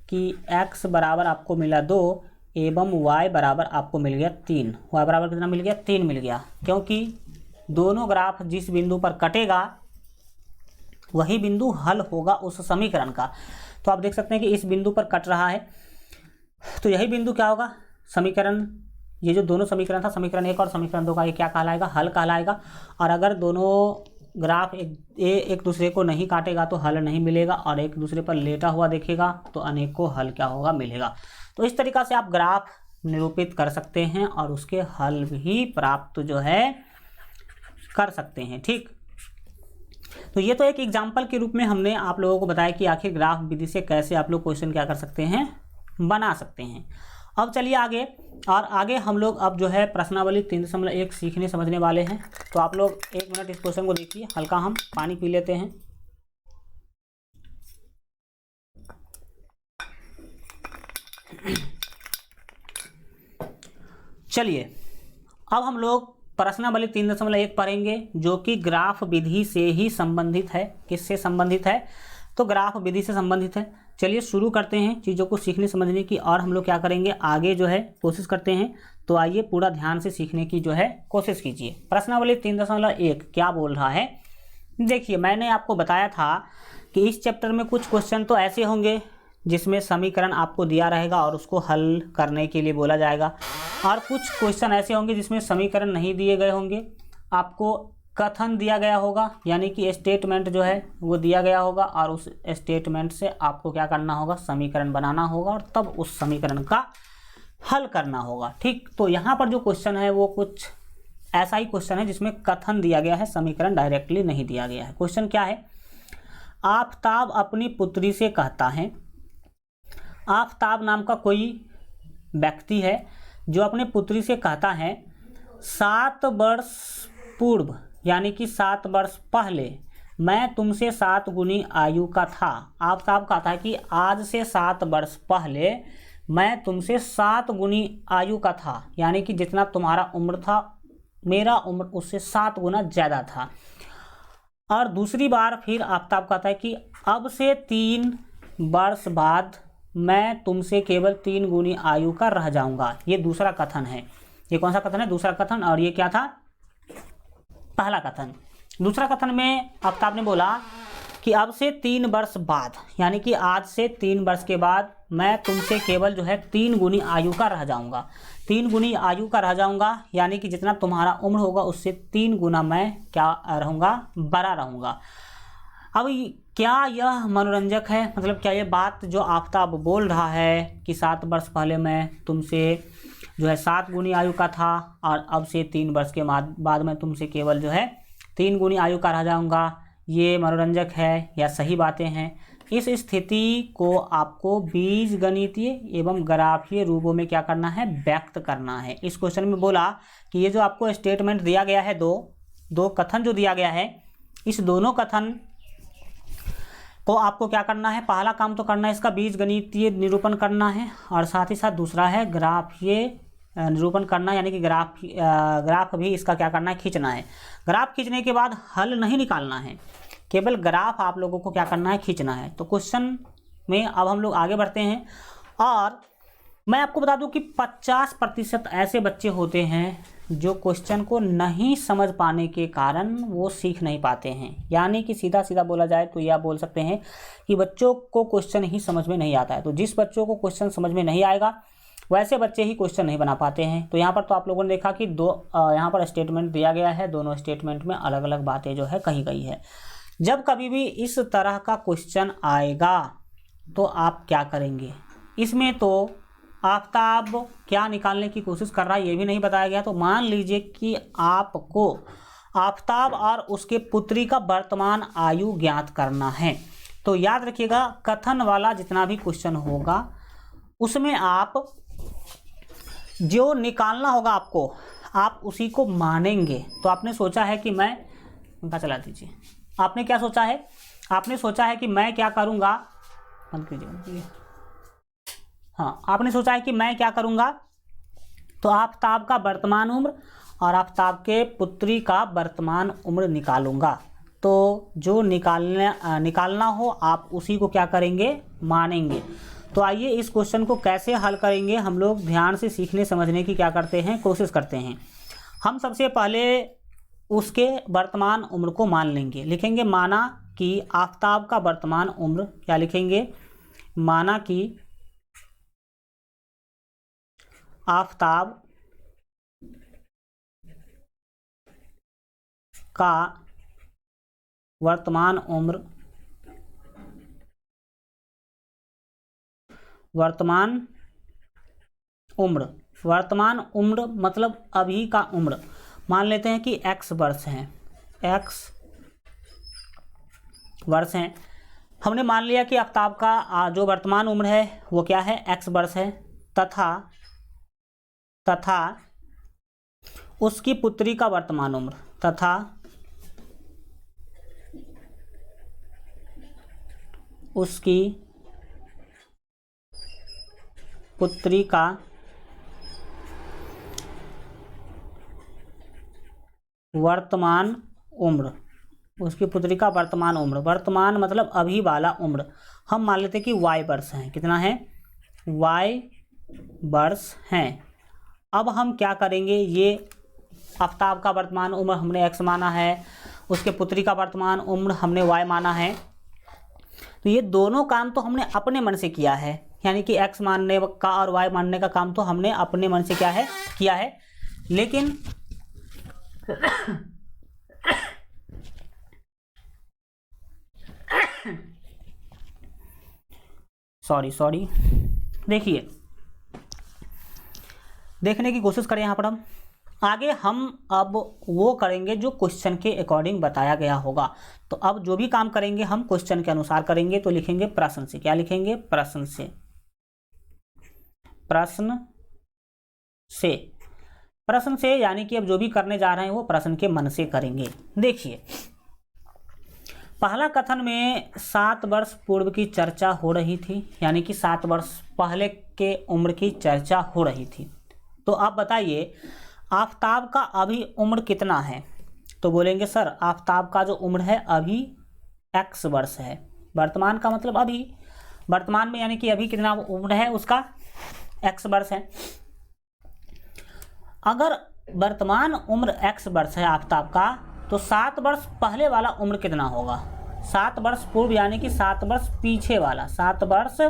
कि x बराबर आपको मिला 2 एवं y बराबर आपको मिल गया 3। y बराबर कितना मिल गया, 3 मिल गया, क्योंकि दोनों ग्राफ जिस बिंदु पर कटेगा वही बिंदु हल होगा उस समीकरण का। तो आप देख सकते हैं कि इस बिंदु पर कट रहा है, तो यही बिंदु क्या होगा, समीकरण, ये जो दोनों समीकरण था, समीकरण 1 और समीकरण 2 का, ये क्या कहलाएगा, हल कहलाएगा। और अगर दोनों ग्राफ एक दूसरे को नहीं काटेगा तो हल नहीं मिलेगा, और एक दूसरे पर लेटा हुआ देखेगा तो अनेकों हल क्या होगा, मिलेगा। तो इस तरीक़ा से आप ग्राफ निरूपित कर सकते हैं और उसके हल भी प्राप्त जो है कर सकते हैं, ठीक। तो ये तो एक एग्जाम्पल के रूप में हमने आप लोगों को बताया कि आखिर ग्राफ विधि से कैसे आप लोग क्वेश्चन क्या कर सकते हैं, बना सकते हैं। अब चलिए आगे, और आगे हम लोग अब जो है प्रश्नावली 3.1 सीखने समझने वाले हैं। तो आप लोग 1 मिनट इस क्वेश्चन को देखिए, हल्का हम पानी पी लेते हैं। चलिए अब हम लोग प्रश्नावली 3.1 पढ़ेंगे, जो कि ग्राफ विधि से ही संबंधित है। किससे संबंधित है, तो ग्राफ विधि से संबंधित है। चलिए शुरू करते हैं चीज़ों को सीखने समझने की, और हम लोग क्या करेंगे आगे जो है कोशिश करते हैं। तो आइए पूरा ध्यान से सीखने की जो है कोशिश कीजिए। प्रश्नावली 3.1 क्या बोल रहा है, देखिए मैंने आपको बताया था कि इस चैप्टर में कुछ क्वेश्चन तो ऐसे होंगे जिसमें समीकरण आपको दिया रहेगा और उसको हल करने के लिए बोला जाएगा, और कुछ क्वेश्चन ऐसे होंगे जिसमें समीकरण नहीं दिए गए होंगे, आपको कथन दिया गया होगा, यानी कि स्टेटमेंट जो है वो दिया गया होगा, और उस स्टेटमेंट से आपको क्या करना होगा, समीकरण बनाना होगा, और तब उस समीकरण का हल करना होगा, ठीक। तो यहाँ पर जो क्वेश्चन है वो कुछ ऐसा ही क्वेश्चन है जिसमें कथन दिया गया है, समीकरण डायरेक्टली नहीं दिया गया है। क्वेश्चन क्या है, आफताब अपनी पुत्री से कहता है, आफताब नाम का कोई व्यक्ति है जो अपने पुत्री से कहता है 7 वर्ष पूर्व, यानी कि 7 वर्ष पहले मैं तुमसे 7 गुनी आयु का था। आफताब कहता है कि आज से 7 वर्ष पहले मैं तुमसे 7 गुनी आयु का था, यानी कि जितना तुम्हारा उम्र था मेरा उम्र उससे 7 गुना ज़्यादा था। और दूसरी बार फिर आफताब कहता है कि अब से 3 वर्ष बाद मैं तुमसे केवल 3 गुनी आयु का रह जाऊंगा। ये दूसरा कथन है। ये कौन सा कथन है? दूसरा कथन। और ये क्या था? पहला कथन। दूसरा कथन में आफताब ने बोला कि अब से 3 वर्ष बाद, यानी कि आज से 3 वर्ष के बाद मैं तुमसे केवल जो है 3 गुनी आयु का रह जाऊंगा। 3 गुनी आयु का रह जाऊंगा, यानी कि जितना तुम्हारा उम्र होगा उससे 3 गुना मैं क्या रहूँगा? बड़ा रहूँगा। अब क्या यह मनोरंजक है? मतलब क्या ये बात जो आफताब बोल रहा है कि 7 वर्ष पहले मैं तुमसे जो है 7 गुनी आयु का था और अब से 3 वर्ष के बाद मैं तुमसे केवल जो है 3 गुनी आयु का रह जाऊंगा, ये मनोरंजक है या सही बातें हैं? इस स्थिति को आपको बीजगणितीय एवं ग्राफीय रूपों में क्या करना है? व्यक्त करना है। इस क्वेश्चन में बोला कि ये जो आपको स्टेटमेंट दिया गया है, दो कथन जो दिया गया है, इस दोनों कथन को आपको क्या करना है? पहला काम तो करना है इसका बीजगणितीय निरूपण करना है और साथ ही साथ दूसरा है ग्राफीय निरूपण करना, यानी कि ग्राफ भी इसका क्या करना है? खींचना है। ग्राफ खींचने के बाद हल नहीं निकालना है, केवल ग्राफ आप लोगों को क्या करना है? खींचना है। तो क्वेश्चन में अब हम लोग आगे बढ़ते हैं और मैं आपको बता दूं कि 50% ऐसे बच्चे होते हैं जो क्वेश्चन को नहीं समझ पाने के कारण वो सीख नहीं पाते हैं। यानी कि सीधा सीधा बोला जाए तो यह बोल सकते हैं कि बच्चों को क्वेश्चन ही समझ में नहीं आता है। तो जिस बच्चों को क्वेश्चन समझ में नहीं आएगा वैसे बच्चे ही क्वेश्चन नहीं बना पाते हैं। तो यहाँ पर तो आप लोगों ने देखा कि यहाँ पर स्टेटमेंट दिया गया है, दोनों स्टेटमेंट में अलग अलग बातें जो है कही गई है। जब कभी भी इस तरह का क्वेश्चन आएगा तो आप क्या करेंगे? इसमें तो आफताब क्या निकालने की कोशिश कर रहा है ये भी नहीं बताया गया। तो मान लीजिए कि आपको आफताब और उसके पुत्री का वर्तमान आयु ज्ञात करना है, तो याद रखिएगा कथन वाला जितना भी क्वेश्चन होगा उसमें आप जो निकालना होगा आपको, आप उसी को मानेंगे। तो आपने सोचा है कि मैं पंखा चला दीजिए। आपने क्या सोचा है? आपने सोचा है कि मैं क्या करूँगा? बंद कीजिए। हाँ, आपने सोचा है कि मैं क्या करूँगा? तो आफताब का वर्तमान उम्र और आफताब के पुत्री का वर्तमान उम्र निकालूंगा। तो जो निकालना हो आप उसी को क्या करेंगे? मानेंगे। तो आइए इस क्वेश्चन को कैसे हल करेंगे हम लोग ध्यान से सीखने समझने की क्या करते हैं? कोशिश करते हैं। हम सबसे पहले उसके वर्तमान उम्र को मान लेंगे। लिखेंगे माना कि आफताब का वर्तमान उम्र, क्या लिखेंगे? माना कि आफताब का वर्तमान उम्र वर्तमान उम्र मतलब अभी का उम्र मान लेते हैं कि x वर्ष हैं, x वर्ष हैं। हमने मान लिया कि आफताब का जो वर्तमान उम्र है वो क्या है? x वर्ष है तथा उसकी पुत्री का वर्तमान उम्र उसकी पुत्री का वर्तमान उम्र, वर्तमान मतलब अभी वाला उम्र हम मान लेते हैं कि y वर्ष हैं। कितना है? y वर्ष हैं। अब हम क्या करेंगे? ये आफताब का वर्तमान उम्र हमने x माना है, उसके पुत्री का वर्तमान उम्र हमने y माना है। तो ये दोनों काम तो हमने अपने मन से किया है, यानी कि x मानने का और y मानने का काम तो हमने अपने मन से किया है। लेकिन सॉरी देखिए, देखने की कोशिश करें। यहाँ पर हम आगे अब वो करेंगे जो क्वेश्चन के अकॉर्डिंग बताया गया होगा। तो अब जो भी काम करेंगे हम क्वेश्चन के अनुसार करेंगे। तो लिखेंगे प्रश्न से। क्या लिखेंगे? प्रश्न से यानी कि अब जो भी करने जा रहे हैं वो प्रश्न के मन से करेंगे। देखिए, पहला कथन में 7 वर्ष पूर्व की चर्चा हो रही थी, यानी कि 7 वर्ष पहले के उम्र की चर्चा हो रही थी। तो आप बताइए आफताब का अभी उम्र कितना है? तो बोलेंगे सर आफताब का जो उम्र है अभी x वर्ष है। वर्तमान का मतलब अभी, वर्तमान में यानी कि अभी कितना उम्र है उसका, x वर्ष है। अगर वर्तमान उम्र x वर्ष है आफताब का, तो 7 वर्ष पहले वाला उम्र कितना होगा? 7 वर्ष पूर्व यानी कि 7 वर्ष पीछे वाला, 7 वर्ष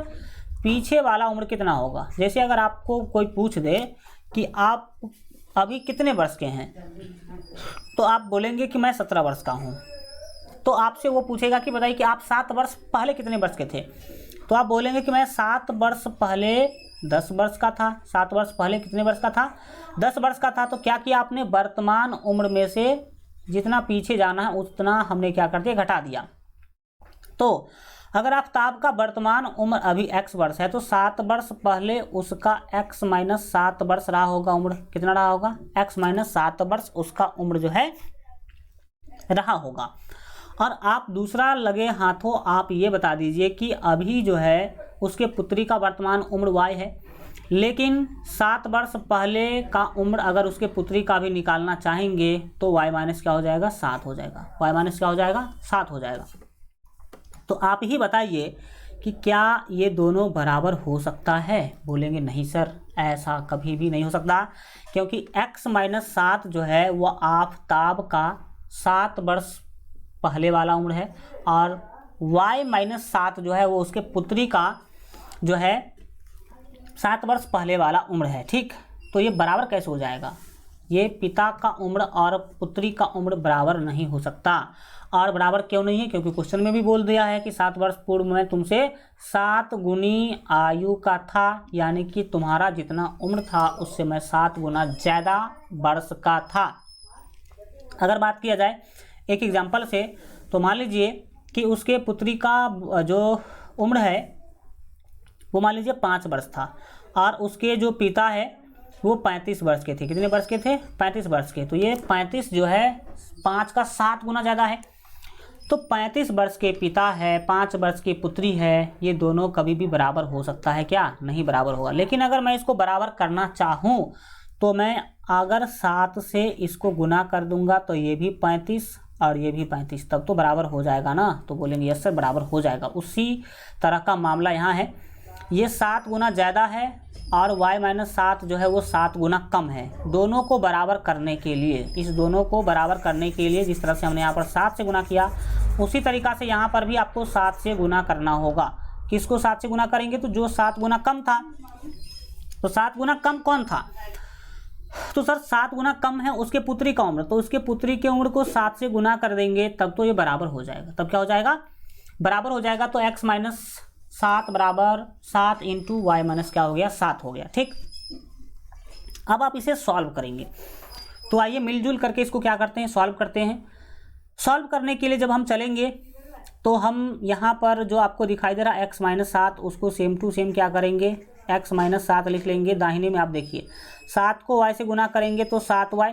पीछे वाला उम्र कितना होगा? जैसे अगर आपको कोई पूछ दे कि आप अभी कितने वर्ष के हैं, तो आप बोलेंगे कि मैं 17 वर्ष का हूँ। तो आपसे वो पूछेगा कि बताइए कि आप 7 वर्ष पहले कितने वर्ष के थे, तो आप बोलेंगे कि मैं 7 वर्ष पहले 10 वर्ष का था। 7 वर्ष पहले कितने वर्ष का था? 10 वर्ष का था। तो क्या किया आपने, वर्तमान उम्र में से जितना पीछे जाना है उतना हमने क्या कर दिया, घटा दिया। तो अगर आफताब का वर्तमान उम्र अभी x वर्ष है, तो 7 वर्ष पहले उसका x माइनस 7 वर्ष रहा होगा उम्र। कितना रहा होगा? x माइनस 7 वर्ष उसका उम्र जो है रहा होगा। और आप दूसरा लगे हाथों आप ये बता दीजिए कि अभी जो है उसके पुत्री का वर्तमान उम्र y है, लेकिन 7 वर्ष पहले का उम्र अगर उसके पुत्री का भी निकालना चाहेंगे तो y माइनस क्या हो जाएगा, 7 हो जाएगा। y माइनस क्या हो जाएगा, 7 हो जाएगा। तो आप ही बताइए कि क्या ये दोनों बराबर हो सकता है? बोलेंगे नहीं सर, ऐसा कभी भी नहीं हो सकता, क्योंकि x माइनस 7 जो है वह आफताब का 7 वर्ष पहले वाला उम्र है, और y माइनस 7 जो है वो उसके पुत्री का जो है 7 वर्ष पहले वाला उम्र है। ठीक, तो ये बराबर कैसे हो जाएगा? ये पिता का उम्र और पुत्री का उम्र बराबर नहीं हो सकता। और बराबर क्यों नहीं है? क्योंकि क्वेश्चन में भी बोल दिया है कि 7 वर्ष पूर्व में तुमसे 7 गुनी आयु का था, यानी कि तुम्हारा जितना उम्र था उससे मैं 7 गुना ज़्यादा वर्ष का था। अगर बात किया जाए एक एग्जाम्पल से, तो मान लीजिए कि उसके पुत्री का जो उम्र है वो मान लीजिए 5 वर्ष था, और उसके जो पिता है वो 35 वर्ष के थे। कितने वर्ष के थे? 35 वर्ष के। तो ये 35 जो है 5 का 7 गुना ज़्यादा है। तो 35 वर्ष के पिता है, 5 वर्ष की पुत्री है, ये दोनों कभी भी बराबर हो सकता है क्या? नहीं बराबर होगा। लेकिन अगर मैं इसको बराबर करना चाहूँ तो मैं अगर 7 से इसको गुना कर दूंगा तो ये भी 35 और ये भी 35, तब तो बराबर हो जाएगा ना। तो बोलेंगे यस सर बराबर हो जाएगा। उसी तरह का मामला यहाँ है, ये 7 गुना ज़्यादा है और y माइनस 7 जो है वो 7 गुना कम है। दोनों को बराबर करने के लिए, इस दोनों को बराबर करने के लिए जिस तरह से हमने यहाँ पर 7 से गुना किया, उसी तरीक़ा से यहाँ पर भी आपको 7 से गुना करना होगा। किसको 7 से गुना करेंगे? तो जो 7 गुना कम था। तो 7 गुना कम कौन था? तो सर 7 गुना कम है उसके पुत्री का उम्र, तो उसके पुत्री के उम्र को 7 से गुना कर देंगे तब तो ये बराबर हो जाएगा। तब क्या हो जाएगा? बराबर हो जाएगा। तो x माइनस 7 बराबर 7 इंटू वाई माइनस क्या हो गया? 7 हो गया। ठीक, अब आप इसे सॉल्व करेंगे। तो आइए मिलजुल करके इसको क्या करते हैं, सॉल्व करते हैं। सॉल्व करने के लिए जब हम चलेंगे तो हम यहाँ पर जो आपको दिखाई दे रहा है x माइनस 7, उसको सेम टू सेम क्या करेंगे, x माइनस 7 लिख लेंगे। दाहिने में आप देखिए 7 को y से गुना करेंगे तो 7y,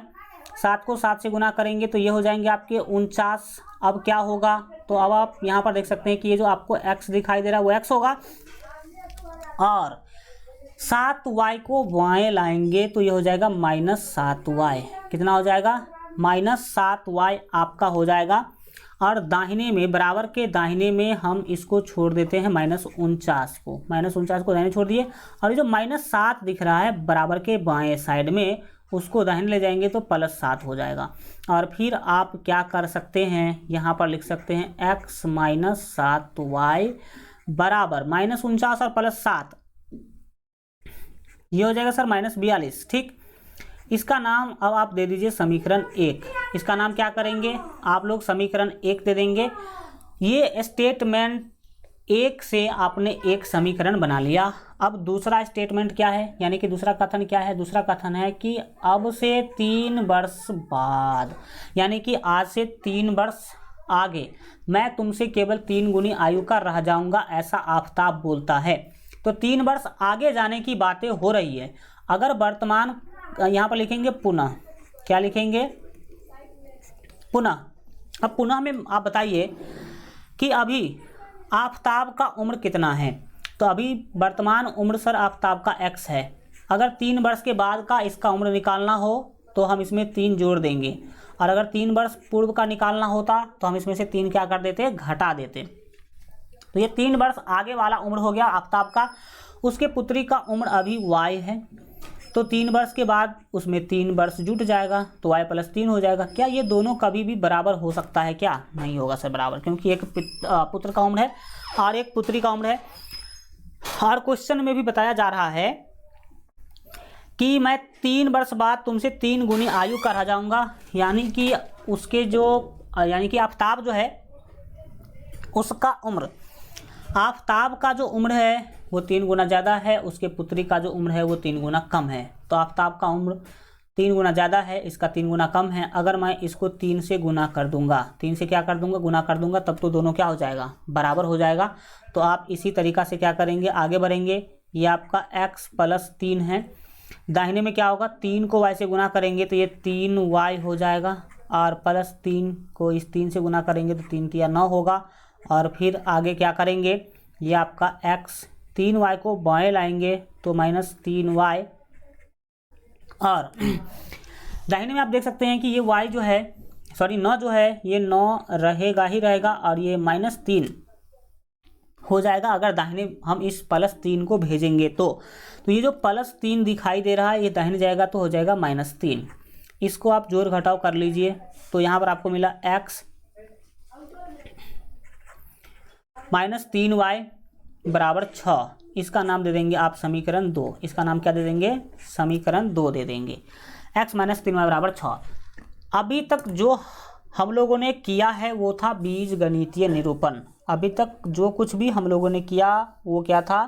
7 को 7 से गुना करेंगे तो ये हो जाएंगे आपके 49। अब क्या होगा? तो अब आप यहाँ पर देख सकते हैं कि ये जो आपको x दिखाई दे रहा है वो x होगा, और 7y को बाएँ लाएंगे तो ये हो जाएगा माइनस 7y। कितना हो जाएगा? माइनस 7y आपका हो जाएगा। और दाहिने में, बराबर के दाहिने में हम इसको छोड़ देते हैं माइनस 49 को, माइनस 49 को दाहिने छोड़ दिए, और ये जो माइनस 7 दिख रहा है बराबर के बाएं साइड में, उसको दाहिने ले जाएंगे तो प्लस 7 हो जाएगा। और फिर आप क्या कर सकते हैं, यहाँ पर लिख सकते हैं x माइनस 7y बराबर माइनस 49 और प्लस 7, ये हो जाएगा सर माइनस 42। ठीक, इसका नाम अब आप दे दीजिए समीकरण 1। इसका नाम क्या करेंगे आप लोग? समीकरण 1 दे देंगे। ये स्टेटमेंट 1 से आपने एक समीकरण बना लिया। अब दूसरा स्टेटमेंट क्या है, यानी कि दूसरा कथन क्या है? दूसरा कथन है कि अब से 3 वर्ष बाद, यानी कि आज से 3 वर्ष आगे मैं तुमसे केवल 3 गुनी आयु का रह जाऊंगा, ऐसा आफताब बोलता है। तो 3 वर्ष आगे जाने की बातें हो रही है। अगर वर्तमान यहाँ पर लिखेंगे पुनः, क्या लिखेंगे? पुनः। अब पुनः में आप बताइए कि अभी आफताब का उम्र कितना है? तो अभी वर्तमान उम्र सर आफताब का x है। अगर 3 वर्ष के बाद का इसका उम्र निकालना हो तो हम इसमें 3 जोड़ देंगे, और अगर 3 वर्ष पूर्व का निकालना होता तो हम इसमें से 3 क्या कर देते, घटा देते। तो ये 3 वर्ष आगे वाला उम्र हो गया आफताब का। उसके पुत्री का उम्र अभी y है, तो 3 वर्ष के बाद उसमें 3 वर्ष जुट जाएगा तो y + 3 हो जाएगा। क्या ये दोनों कभी भी बराबर हो सकता है? क्या नहीं होगा सर बराबर, क्योंकि एक पुत्र का उम्र है और एक पुत्री का उम्र है। और क्वेश्चन में भी बताया जा रहा है कि मैं 3 वर्ष बाद तुमसे 3 गुनी आयु का रह जाऊंगा, यानी कि उसके जो यानी कि आफताब जो है उसका उम्र, आफताब का जो उम्र है वो 3 गुना ज़्यादा है, उसके पुत्री का जो उम्र है वो 3 गुना कम है। तो आफताब का उम्र 3 गुना ज़्यादा है, इसका 3 गुना कम है। अगर मैं इसको 3 से गुना कर दूंगा, 3 से क्या कर दूंगा, गुना कर दूंगा, तब तो दोनों क्या हो जाएगा, बराबर हो जाएगा। तो आप इसी तरीक़ा से क्या करेंगे, आगे बढ़ेंगे। ये आपका x + 3 है, दाहिने में क्या होगा, 3 को y से गुना करेंगे तो ये 3y हो जाएगा, और +3 को इस 3 से गुना करेंगे तो 3 × 9 होगा। और फिर आगे क्या करेंगे, ये आपका x 3y को बाएं लाएंगे तो -3y, और दाहिने में आप देख सकते हैं कि ये y जो है, सॉरी 9 जो है, ये 9 रहेगा ही रहेगा, और ये -3 हो जाएगा अगर दाहिने हम इस +3 को भेजेंगे तो ये जो +3 दिखाई दे रहा है ये दाहिने जाएगा तो हो जाएगा -3। इसको आप जोड़ घटाव कर लीजिए तो यहाँ पर आपको मिला x -3y बराबर 6। इसका नाम दे देंगे आप समीकरण 2। इसका नाम क्या दे देंगे, समीकरण 2 दे देंगे। x - 3y बराबर 6। अभी तक जो हम लोगों ने किया है वो था बीजगणितीय निरूपण। अभी तक जो कुछ भी हम लोगों ने किया वो क्या था,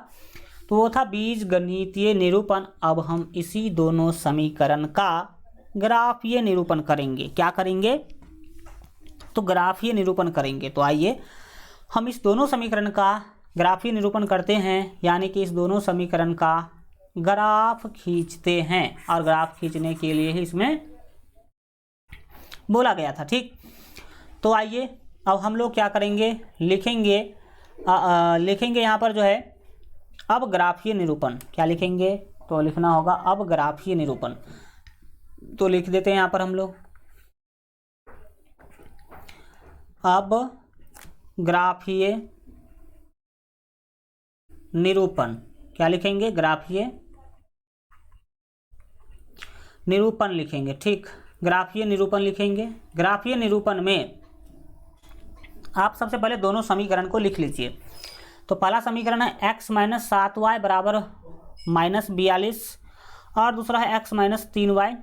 तो वो था बीजगणितीय निरूपण। अब हम इसी दोनों समीकरण का ग्राफीय निरूपण करेंगे। क्या करेंगे, तो ग्राफीय निरूपण करेंगे। तो आइए हम इस दोनों समीकरण का ग्राफीय निरूपण करते हैं, यानी कि इस दोनों समीकरण का ग्राफ खींचते हैं, और ग्राफ खींचने के लिए ही इसमें बोला गया था। ठीक, तो आइए अब हम लोग क्या करेंगे, लिखेंगे लिखेंगे यहाँ पर जो है अब ग्राफीय निरूपण। क्या लिखेंगे, तो लिखना होगा अब ग्राफीय निरूपण। तो लिख देते हैं यहाँ पर हम लोग अब ग्राफीय निरूपण। क्या लिखेंगे, ग्राफीय निरूपण लिखेंगे। ठीक, ग्राफीय निरूपण लिखेंगे। ग्राफीय निरूपण में आप सबसे पहले दोनों समीकरण को लिख लीजिए। तो पहला समीकरण है x - 7y बराबर -42, और दूसरा है x - 3y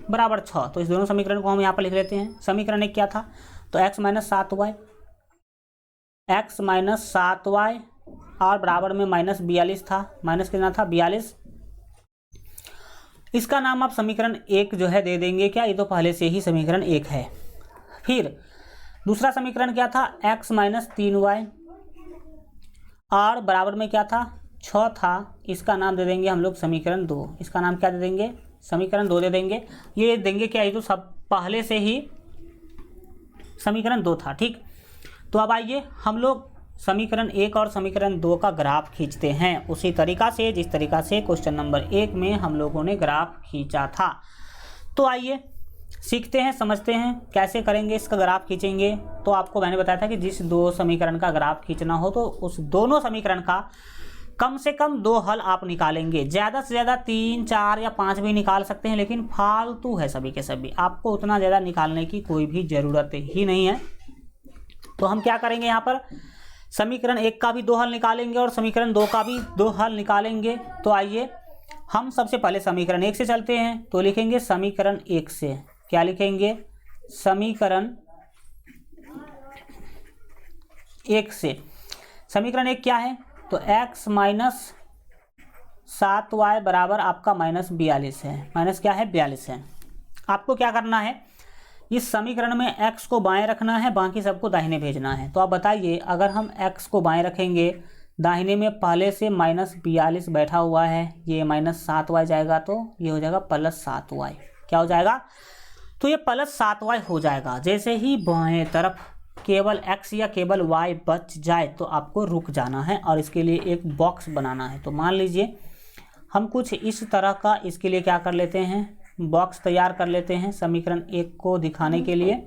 बराबर 6। तो इस दोनों समीकरण को हम यहाँ पर लिख लेते हैं। समीकरण एक क्या था, तो x - 7y और बराबर में -42 था, माइनस कितना था, 42। इसका नाम आप समीकरण 1 जो है दे देंगे। क्या, ये तो पहले से ही समीकरण 1 है। फिर दूसरा समीकरण क्या था, x - 3y और बराबर में क्या था, 6 था। इसका नाम दे देंगे हम लोग समीकरण 2। इसका नाम क्या दे देंगे, समीकरण 2 दे देंगे। ये देंगे क्या, ये तो सब पहले से ही समीकरण 2 था। ठीक, तो अब आइए हम लोग समीकरण 1 और समीकरण 2 का ग्राफ खींचते हैं, उसी तरीका से जिस तरीका से क्वेश्चन नंबर 1 में हम लोगों ने ग्राफ खींचा था। तो आइए सीखते हैं, समझते हैं कैसे करेंगे इसका ग्राफ खींचेंगे। तो आपको मैंने बताया था कि जिस 2 समीकरण का ग्राफ खींचना हो तो उस दोनों समीकरण का कम से कम 2 हल आप निकालेंगे। ज़्यादा से ज़्यादा 3, 4 या 5 भी निकाल सकते हैं, लेकिन फालतू है सभी के सभी। आपको उतना ज़्यादा निकालने की कोई भी ज़रूरत ही नहीं है। तो हम क्या करेंगे, यहाँ पर समीकरण 1 का भी 2 हल निकालेंगे और समीकरण 2 का भी 2 हल निकालेंगे। तो आइए हम सबसे पहले समीकरण 1 से चलते हैं। तो लिखेंगे समीकरण 1 से, क्या लिखेंगे, समीकरण 1 से। समीकरण 1 क्या है, तो x - 7y बराबर आपका -42 है। माइनस क्या है, 42 है। आपको क्या करना है, इस समीकरण में x को बाएं रखना है, बाकी सबको दाहिने भेजना है। तो आप बताइए, अगर हम x को बाएं रखेंगे, दाहिने में पहले से -42 बैठा हुआ है, ये -7y जाएगा तो ये हो जाएगा +7y। क्या हो जाएगा, तो ये +7y हो जाएगा। जैसे ही बाएं तरफ केवल x या केवल y बच जाए तो आपको रुक जाना है और इसके लिए एक बॉक्स बनाना है। तो मान लीजिए हम कुछ इस तरह का इसके लिए क्या कर लेते हैं, बॉक्स तैयार कर लेते हैं समीकरण 1 को दिखाने के लिए।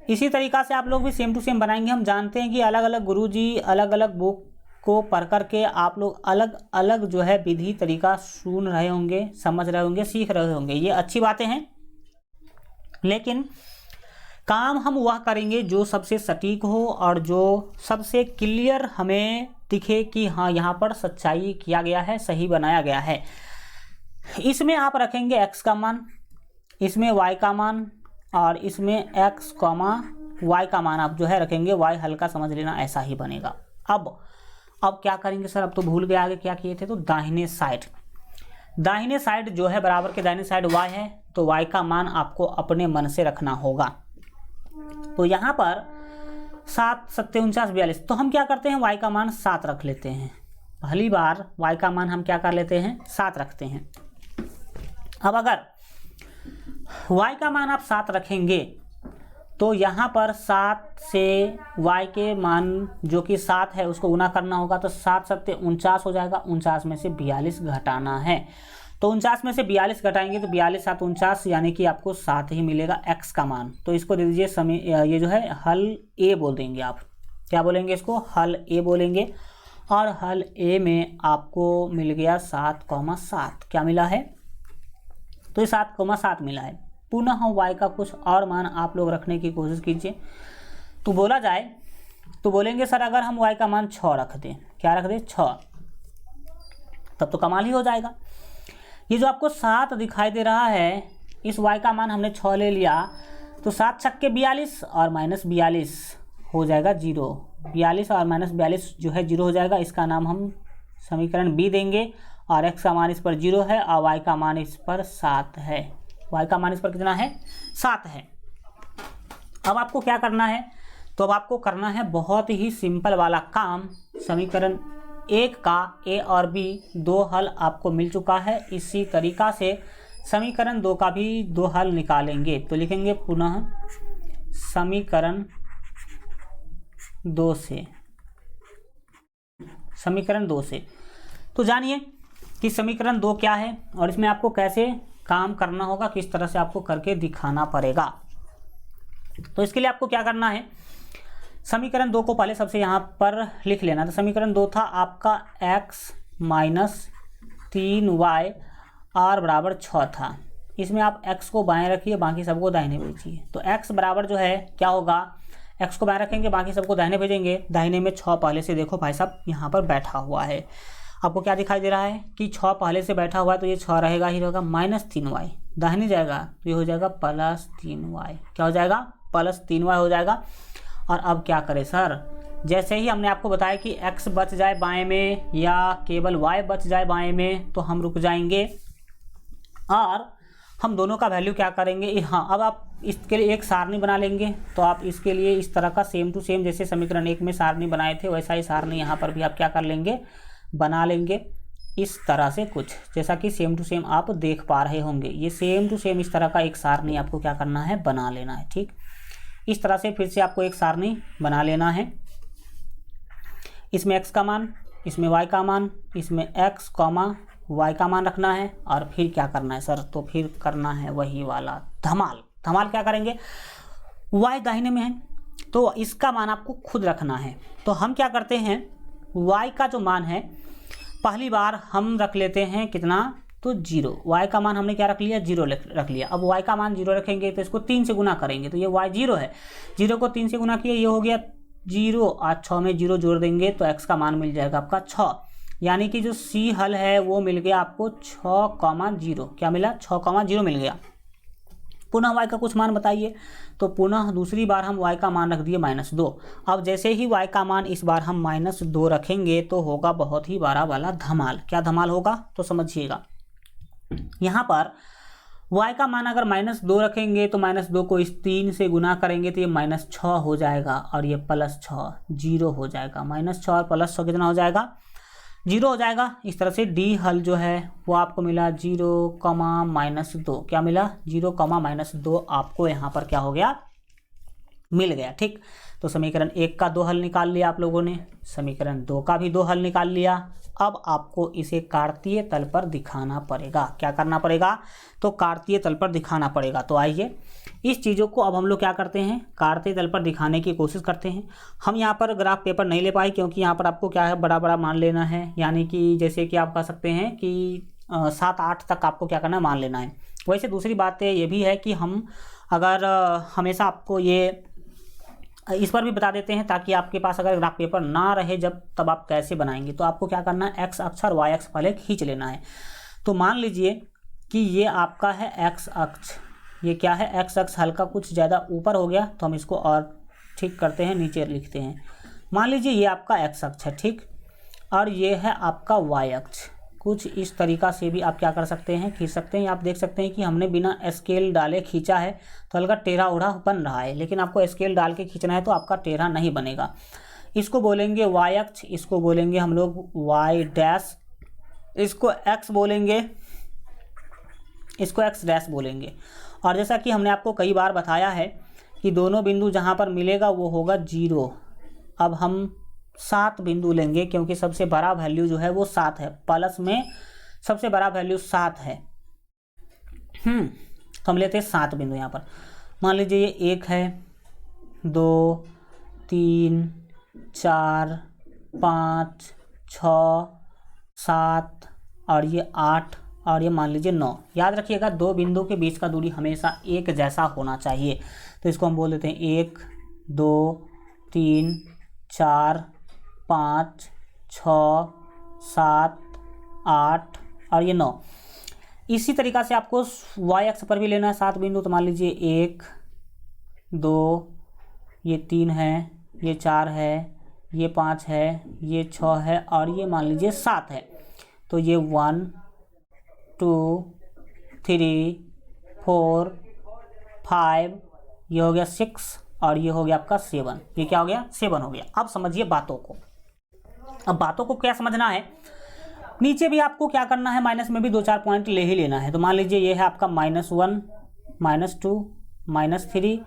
इसी तरीका से आप लोग भी सेम टू सेम बनाएंगे। हम जानते हैं कि अलग अलग गुरुजी अलग अलग बुक को पढ़ करके आप लोग अलग अलग जो है विधि तरीका सुन रहे होंगे, समझ रहे होंगे, सीख रहे होंगे, ये अच्छी बातें हैं। लेकिन काम हम वह करेंगे जो सबसे सटीक हो और जो सबसे क्लियर हमें दिखे कि हाँ यहाँ पर सच्चाई किया गया है, सही बनाया गया है। इसमें आप रखेंगे x का मान, इसमें y का मान और इसमें x, y का मान आप जो है रखेंगे। y हल्का समझ लेना, ऐसा ही बनेगा। अब क्या करेंगे सर, अब तो भूल गए आगे क्या किए थे। तो दाहिने साइड जो है बराबर के दाहिने साइड y है, तो y का मान आपको अपने मन से रखना होगा। तो यहाँ पर 7 7 49 42, तो हम क्या करते हैं y का मान 7 रख लेते हैं। पहली बार y का मान हम क्या कर लेते हैं, 7 रखते हैं। अब अगर y का मान आप 7 रखेंगे तो यहाँ पर 7 से y के मान जो कि 7 है उसको गुना करना होगा, तो 7 7 49 हो जाएगा। 49 में से 42 घटाना है, तो 49 में से 42 घटाएंगे तो 42 7 49, यानी कि आपको 7 ही मिलेगा x का मान। तो इसको दे दीजिए ये जो है हल A बोल देंगे। आप क्या बोलेंगे, इसको हल A बोलेंगे। और हल A में आपको मिल गया 7,7। क्या मिला है, तो ये 7,7 मिला है। पुनः y का कुछ और मान आप लोग रखने की कोशिश कीजिए। तो बोला जाए तो बोलेंगे सर अगर हम y का मान 6 रख दें, क्या रख दें, 6, तब तो कमाल ही हो जाएगा। ये जो आपको 7 दिखाई दे रहा है, इस y का मान हमने 6 ले लिया, तो 7 छक्के 42 और माइनस 42 हो जाएगा 0। 42 और माइनस 42 जो है 0 हो जाएगा। इसका नाम हम समीकरण B देंगे और x का मान इस पर 0 है और y का मान इस पर 7 है। y का मान इस पर कितना है, 7 है। अब आपको क्या करना है, तो अब आपको करना है बहुत ही सिंपल वाला काम। समीकरण 1 का a और b 2 हल आपको मिल चुका है। इसी तरीका से समीकरण 2 का भी 2 हल निकालेंगे। तो लिखेंगे पुनः समीकरण 2 से। तो जानिए कि समीकरण 2 क्या है और इसमें आपको कैसे काम करना होगा, किस तरह से आपको करके दिखाना पड़ेगा। तो इसके लिए आपको क्या करना है, समीकरण 2 को पहले सबसे यहाँ पर लिख लेना। तो समीकरण 2 था आपका x माइनस 3y r बराबर 6 था। इसमें आप x को बाएं रखिए, बाकी सबको दाहिने भेजिए। तो x बराबर जो है क्या होगा, x को बाएं रखेंगे, बाकी सबको दाहिने भेजेंगे। दाहिने में 6 पहले से देखो भाई साहब यहाँ पर बैठा हुआ है। आपको क्या दिखाई दे रहा है कि 6 पहले से बैठा हुआ है, तो ये 6 रहेगा ही रहेगा। माइनस 3y दाहिने जाएगा तो ये हो जाएगा प्लस 3y। क्या हो जाएगा, प्लस 3y हो जाएगा। और अब क्या करें सर, जैसे ही हमने आपको बताया कि x बच जाए बाएं में या केवल y बच जाए बाएं में, तो हम रुक जाएंगे और हम दोनों का वैल्यू क्या करेंगे। हाँ, अब आप इसके लिए एक सारणी बना लेंगे। तो आप इसके लिए इस तरह का सेम टू सेम जैसे समीकरण 1 में सारणी बनाए थे, वैसा ही सारणी यहाँ पर भी आप क्या कर लेंगे, बना लेंगे। इस तरह से कुछ जैसा कि सेम टू सेम आप देख पा रहे होंगे, ये सेम टू सेम इस तरह का एक सारणी आपको क्या करना है, बना लेना है। ठीक, इस तरह से फिर से आपको एक सारणी बना लेना है। इसमें x का मान, इसमें y का मान, इसमें x, y का मान रखना है। और फिर क्या करना है सर, तो फिर करना है वही वाला धमाल। क्या करेंगे, y दाहिने में है तो इसका मान आपको खुद रखना है। तो हम क्या करते हैं, y का जो मान है पहली बार हम रख लेते हैं कितना, तो 0। y का मान हमने क्या रख लिया, 0 रख लिया। अब y का मान 0 रखेंगे तो इसको 3 से गुना करेंगे, तो ये y 0 है। 0 को 3 से गुना किया, ये हो गया 0 और 6 में 0 जोड़ देंगे तो x का मान मिल जाएगा आपका 6। यानी कि जो C हल है वो मिल गया आपको 6,0। क्या मिला, 6,0 मिल गया। पुनः y का कुछ मान बताइए, तो पुनः दूसरी बार हम y का मान रख दिए -2। अब जैसे ही y का मान इस बार हम -2 रखेंगे तो होगा बहुत ही बड़ा वाला धमाल। क्या धमाल होगा, तो समझिएगा। यहाँ पर y का मान अगर -2 रखेंगे तो -2 को इस 3 से गुना करेंगे तो ये -6 हो जाएगा और ये +6 0 हो जाएगा। -6 और +6 कितना हो जाएगा, 0 हो जाएगा। इस तरह से D हल जो है वो आपको मिला 0, -2। क्या मिला, 0, -2 आपको यहाँ पर क्या हो गया, मिल गया। ठीक, तो समीकरण 1 का 2 हल निकाल लिया आप लोगों ने, समीकरण 2 का भी 2 हल निकाल लिया। अब आपको इसे कार्तीय तल पर दिखाना पड़ेगा। क्या करना पड़ेगा? तो कार्तीय तल पर दिखाना पड़ेगा। तो आइए इस चीज़ों को अब हम लोग क्या करते हैं, कार्तीय तल पर दिखाने की कोशिश करते हैं। हम यहाँ पर ग्राफ पेपर नहीं ले पाए क्योंकि यहाँ पर आपको क्या है, बड़ा बड़ा मान लेना है, यानी कि जैसे कि आप कह सकते हैं कि 7-8 तक आपको क्या करना है, मान लेना है। वैसे दूसरी बात ये भी है कि हम अगर हमेशा आपको ये इस पर भी बता देते हैं ताकि आपके पास अगर ग्राफ पेपर ना रहे जब, तब आप कैसे बनाएंगे। तो आपको क्या करना है, एक्स अक्ष और वाई अक्ष पहले खींच लेना है। तो मान लीजिए कि ये आपका है एक्स अक्ष, ये क्या है, एक्स अक्ष हल्का कुछ ज़्यादा ऊपर हो गया, तो हम इसको और ठीक करते हैं, नीचे लिखते हैं। मान लीजिए ये आपका एक्स अक्ष है, ठीक, और ये है आपका वाई अक्ष। कुछ इस तरीक़ा से भी आप क्या कर सकते हैं, खींच सकते हैं। आप देख सकते हैं कि हमने बिना स्केल डाले खींचा है तो हल्का टेढ़ा उड़ा बन रहा है, लेकिन आपको स्केल डाल के खींचना है तो आपका टेढ़ा नहीं बनेगा। इसको बोलेंगे वाई अक्ष, इसको बोलेंगे हम लोग वाई डैश, इसको एक्स बोलेंगे, इसको एक्स डैश बोलेंगे। और जैसा कि हमने आपको कई बार बताया है कि दोनों बिंदु जहाँ पर मिलेगा वो होगा 0। अब हम 7 बिंदु लेंगे क्योंकि सबसे बड़ा वैल्यू जो है वो 7 है, प्लस में सबसे बड़ा वैल्यू 7 है। तो हम लेते हैं 7 बिंदु यहाँ पर। मान लीजिए ये 1 है, 2, 3, 4, 5, 6, 7 और ये 8 और ये मान लीजिए 9। याद रखिएगा 2 बिंदु के बीच का दूरी हमेशा एक जैसा होना चाहिए। तो इसको हम बोल देते हैं 1, 2, 3, 4, 5, 6, 7, 8 और ये 9। इसी तरीक़ा से आपको वाई अक्ष पर भी लेना है 7 बिंदु। तो मान लीजिए 1, 2, ये 3 है, ये 4 है, ये 5 है, ये 6 है और ये मान लीजिए 7 है। तो ये 1, 2, 3, 4, 5, ये हो गया 6 और ये हो गया आपका 7। ये क्या हो गया, 7 हो गया। अब समझिए बातों को। अब बातों को क्या समझना है, नीचे भी आपको क्या करना है, माइनस में भी 2-4 पॉइंट ले ही लेना है। तो मान लीजिए ये है आपका -1, -2, -3,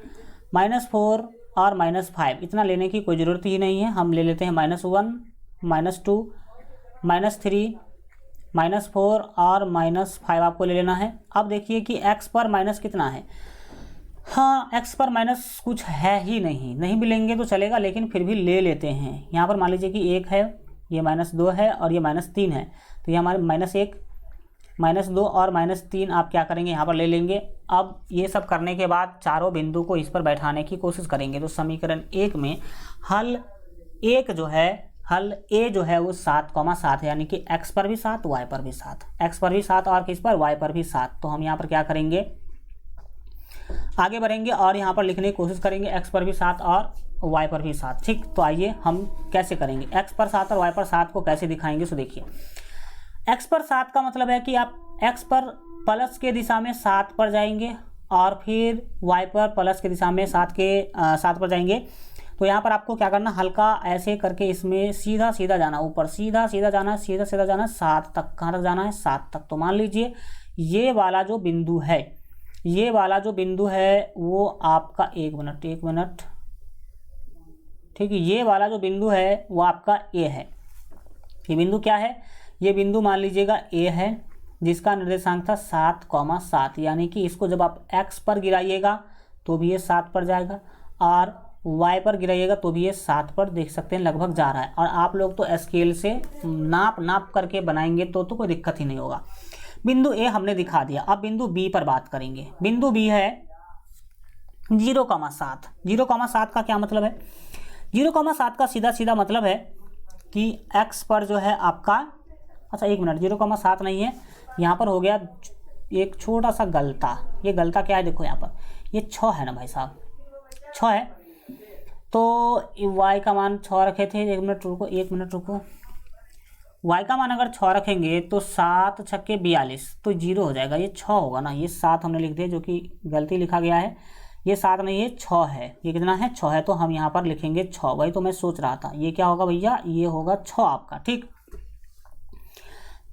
-4 और -5। इतना लेने की कोई ज़रूरत ही नहीं है। हम ले लेते हैं -1, -2, -3, -4 और -5 आपको ले लेना है। अब देखिए कि x पर माइनस कितना है। हाँ, x पर माइनस कुछ है ही नहीं भी लेंगे तो चलेगा, लेकिन फिर भी ले लेते हैं। यहाँ पर मान लीजिए कि 1 है, ये -2 है और ये -3 है। तो ये हमारे -1, -2 और -3 आप क्या करेंगे, यहाँ पर ले लेंगे। अब ये सब करने के बाद चारों बिंदु को इस पर बैठाने की कोशिश करेंगे। तो समीकरण 1 में हल 1 जो है, हल ए जो है वो 7,7 है, यानी कि x पर भी 7, y पर भी 7, x पर भी 7 और किस पर, y पर भी 7। तो हम यहाँ पर क्या करेंगे, आगे बढ़ेंगे और यहाँ पर लिखने की कोशिश करेंगे x पर भी 7 और y पर भी 7। ठीक, तो आइए हम कैसे करेंगे, x पर 7 और y पर 7 को कैसे दिखाएंगे। सो देखिए, x पर 7 का मतलब है कि आप x पर प्लस के दिशा में 7 पर जाएंगे और फिर y पर प्लस के दिशा में 7 पर जाएंगे। तो यहाँ पर आपको क्या करना, हल्का ऐसे करके इसमें सीधा सीधा जाना, ऊपर सीधा सीधा जाना, सीधा सीधा जाना 7 तक। कहाँ तक जाना है, 7 तक। तो मान लीजिए ये वाला जो बिंदु है, ये वाला जो बिंदु है वो आपका, एक मिनट, ठीक है, ये वाला जो बिंदु है वो आपका ए है। ये बिंदु क्या है, ये बिंदु मान लीजिएगा ए है, जिसका निर्देशांक था 7,7, यानी कि इसको जब आप x पर गिराइएगा तो भी ये 7 पर जाएगा और y पर गिराइएगा तो भी ये 7 पर, देख सकते हैं लगभग जा रहा है। और आप लोग तो स्केल से नाप करके बनाएंगे तो कोई दिक्कत ही नहीं होगा। बिंदु ए हमने दिखा दिया। अब बिंदु बी पर बात करेंगे। बिंदु बी है 0,7। 0,7 का क्या मतलब है, 0,7 का सीधा सीधा मतलब है कि x पर जो है आपका, अच्छा 1 मिनट, 0,7 नहीं है, यहाँ पर हो गया एक छोटा सा गलता। ये गलता क्या है, देखो यहाँ पर ये 6 है ना भाई साहब, 6 है। तो y का मान 6 रखे थे, 1 मिनट रुको, y का मान अगर 6 रखेंगे तो 7 छक्के 42, तो 0 हो जाएगा। ये 6 होगा ना, ये 7 हमने लिख दिया जो कि गलती लिखा गया है। ये 7 नहीं है, 6 है। ये कितना है, 6 है। तो हम यहाँ पर लिखेंगे 6। वही तो मैं सोच रहा था, ये क्या होगा भैया, ये होगा 6 आपका। ठीक,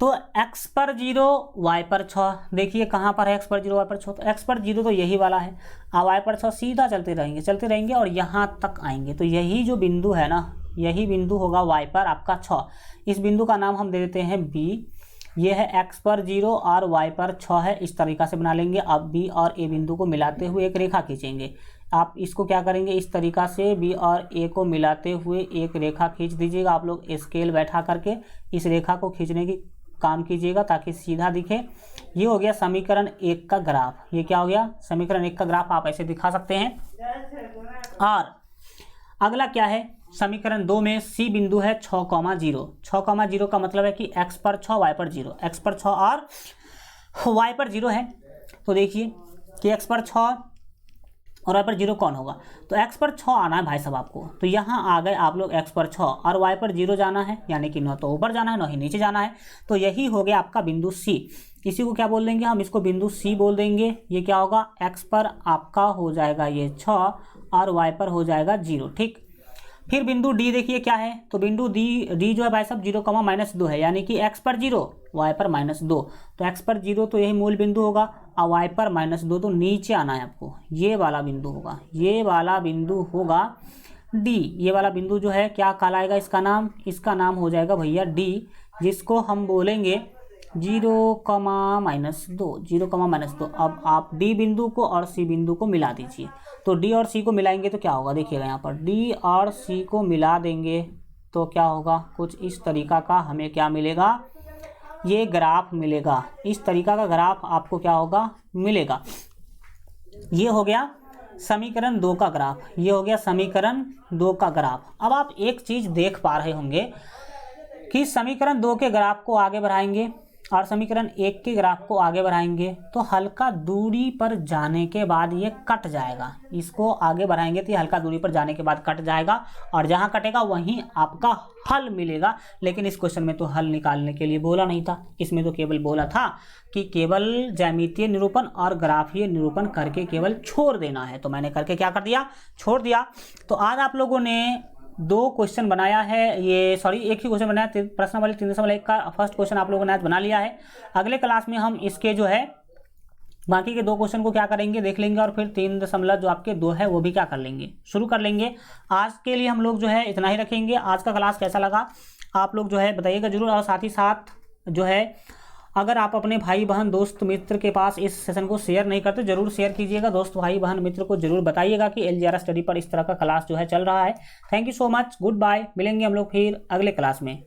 तो x पर 0 y पर 6, देखिए कहाँ पर है x पर 0 y पर 6, तो x पर 0 तो यही वाला है, अब y पर 6 सीधा चलते रहेंगे और यहाँ तक आएंगे। तो यही जो बिंदु है ना, यही बिंदु होगा y पर आपका 6। इस बिंदु का नाम हम दे देते हैं b। ये है x पर 0 और y पर 6 है, इस तरीक़ा से बना लेंगे। अब b और a बिंदु को मिलाते हुए एक रेखा खींचेंगे। आप इसको क्या करेंगे, इस तरीक़ा से b और a को मिलाते हुए एक रेखा खींच दीजिएगा। आप लोग स्केल बैठा करके इस रेखा को खींचने की काम कीजिएगा ताकि सीधा दिखे। ये हो गया समीकरण 1 का ग्राफ। ये क्या हो गया, समीकरण 1 का ग्राफ आप ऐसे दिखा सकते हैं। और अगला क्या है, समीकरण 2 में सी बिंदु है 6,0। 6,0 का मतलब है कि x पर 6 y पर 0, x पर 6 और y पर 0 है। तो देखिए कि x पर 6 और y पर 0 कौन होगा, तो x पर 6 आना है भाई साहब आपको। तो यहाँ आ गए आप लोग x पर 6 और y पर 0 जाना है, यानी कि न तो ऊपर जाना है न ही नीचे जाना है। तो यही हो गया आपका बिंदु C। इसी को क्या बोल देंगे हम, इसको बिंदु C बोल देंगे। ये क्या होगा, x पर आपका हो जाएगा ये 6 और y पर हो जाएगा 0, ठीक। फिर बिंदु D देखिए क्या है, तो बिंदु D जो है भाई साहब 0,-2 है, यानी कि x पर 0 y पर -2। तो x पर 0 तो यही मूल बिंदु होगा और y पर -2 तो नीचे आना है आपको। ये वाला बिंदु होगा, ये वाला बिंदु होगा D। ये वाला बिंदु जो है क्या कहलाएगा, इसका नाम हो जाएगा भैया D, जिसको हम बोलेंगे 0,-2। 0,-2। अब आप D बिंदु को और C बिंदु को मिला दीजिए। तो D और C को मिलाएंगे तो क्या होगा, देखिएगा यहाँ पर D और C को मिला देंगे तो क्या होगा, कुछ इस तरीका का हमें क्या मिलेगा, ये ग्राफ मिलेगा। इस तरीका का ग्राफ आपको क्या होगा, मिलेगा। ये हो गया समीकरण 2 का ग्राफ। ये हो गया समीकरण 2 का ग्राफ। अब आप एक चीज़ देख पा रहे होंगे कि समीकरण 2 के ग्राफ को आगे बढ़ाएंगे और समीकरण 1 के ग्राफ को आगे बढ़ाएंगे तो हल्का दूरी पर जाने के बाद ये कट जाएगा। इसको आगे बढ़ाएंगे तो ये हल्का दूरी पर जाने के बाद कट जाएगा और जहाँ कटेगा वहीं आपका हल मिलेगा। लेकिन इस क्वेश्चन में तो हल निकालने के लिए बोला नहीं था, इसमें तो केवल बोला था कि केवल ज्यामितीय निरूपण और ग्राफीय निरूपण करके केवल छोड़ देना है। तो मैंने करके क्या कर दिया, छोड़ दिया। तो आज आप लोगों ने 2 क्वेश्चन बनाया है, एक ही क्वेश्चन बनाया, प्रश्नावली 3.1 का फर्स्ट क्वेश्चन आप लोगों ने आज बना लिया है। अगले क्लास में हम इसके जो है बाकी के 2 क्वेश्चन को क्या करेंगे देख लेंगे और फिर 3 जो आपके 2 है वो भी क्या कर लेंगे, शुरू कर लेंगे। आज के लिए हम लोग जो है इतना ही रखेंगे। आज का क्लास कैसा लगा आप लोग जो है बताइएगा जरूर। और साथ ही साथ जो है अगर आप अपने भाई बहन दोस्त मित्र के पास इस सेशन को शेयर नहीं करते जरूर शेयर कीजिएगा। दोस्त भाई बहन मित्र को जरूर बताइएगा कि एलजीआर स्टडी पर इस तरह का क्लास जो है चल रहा है। Thank you so much, goodbye. मिलेंगे हम लोग फिर अगले क्लास में।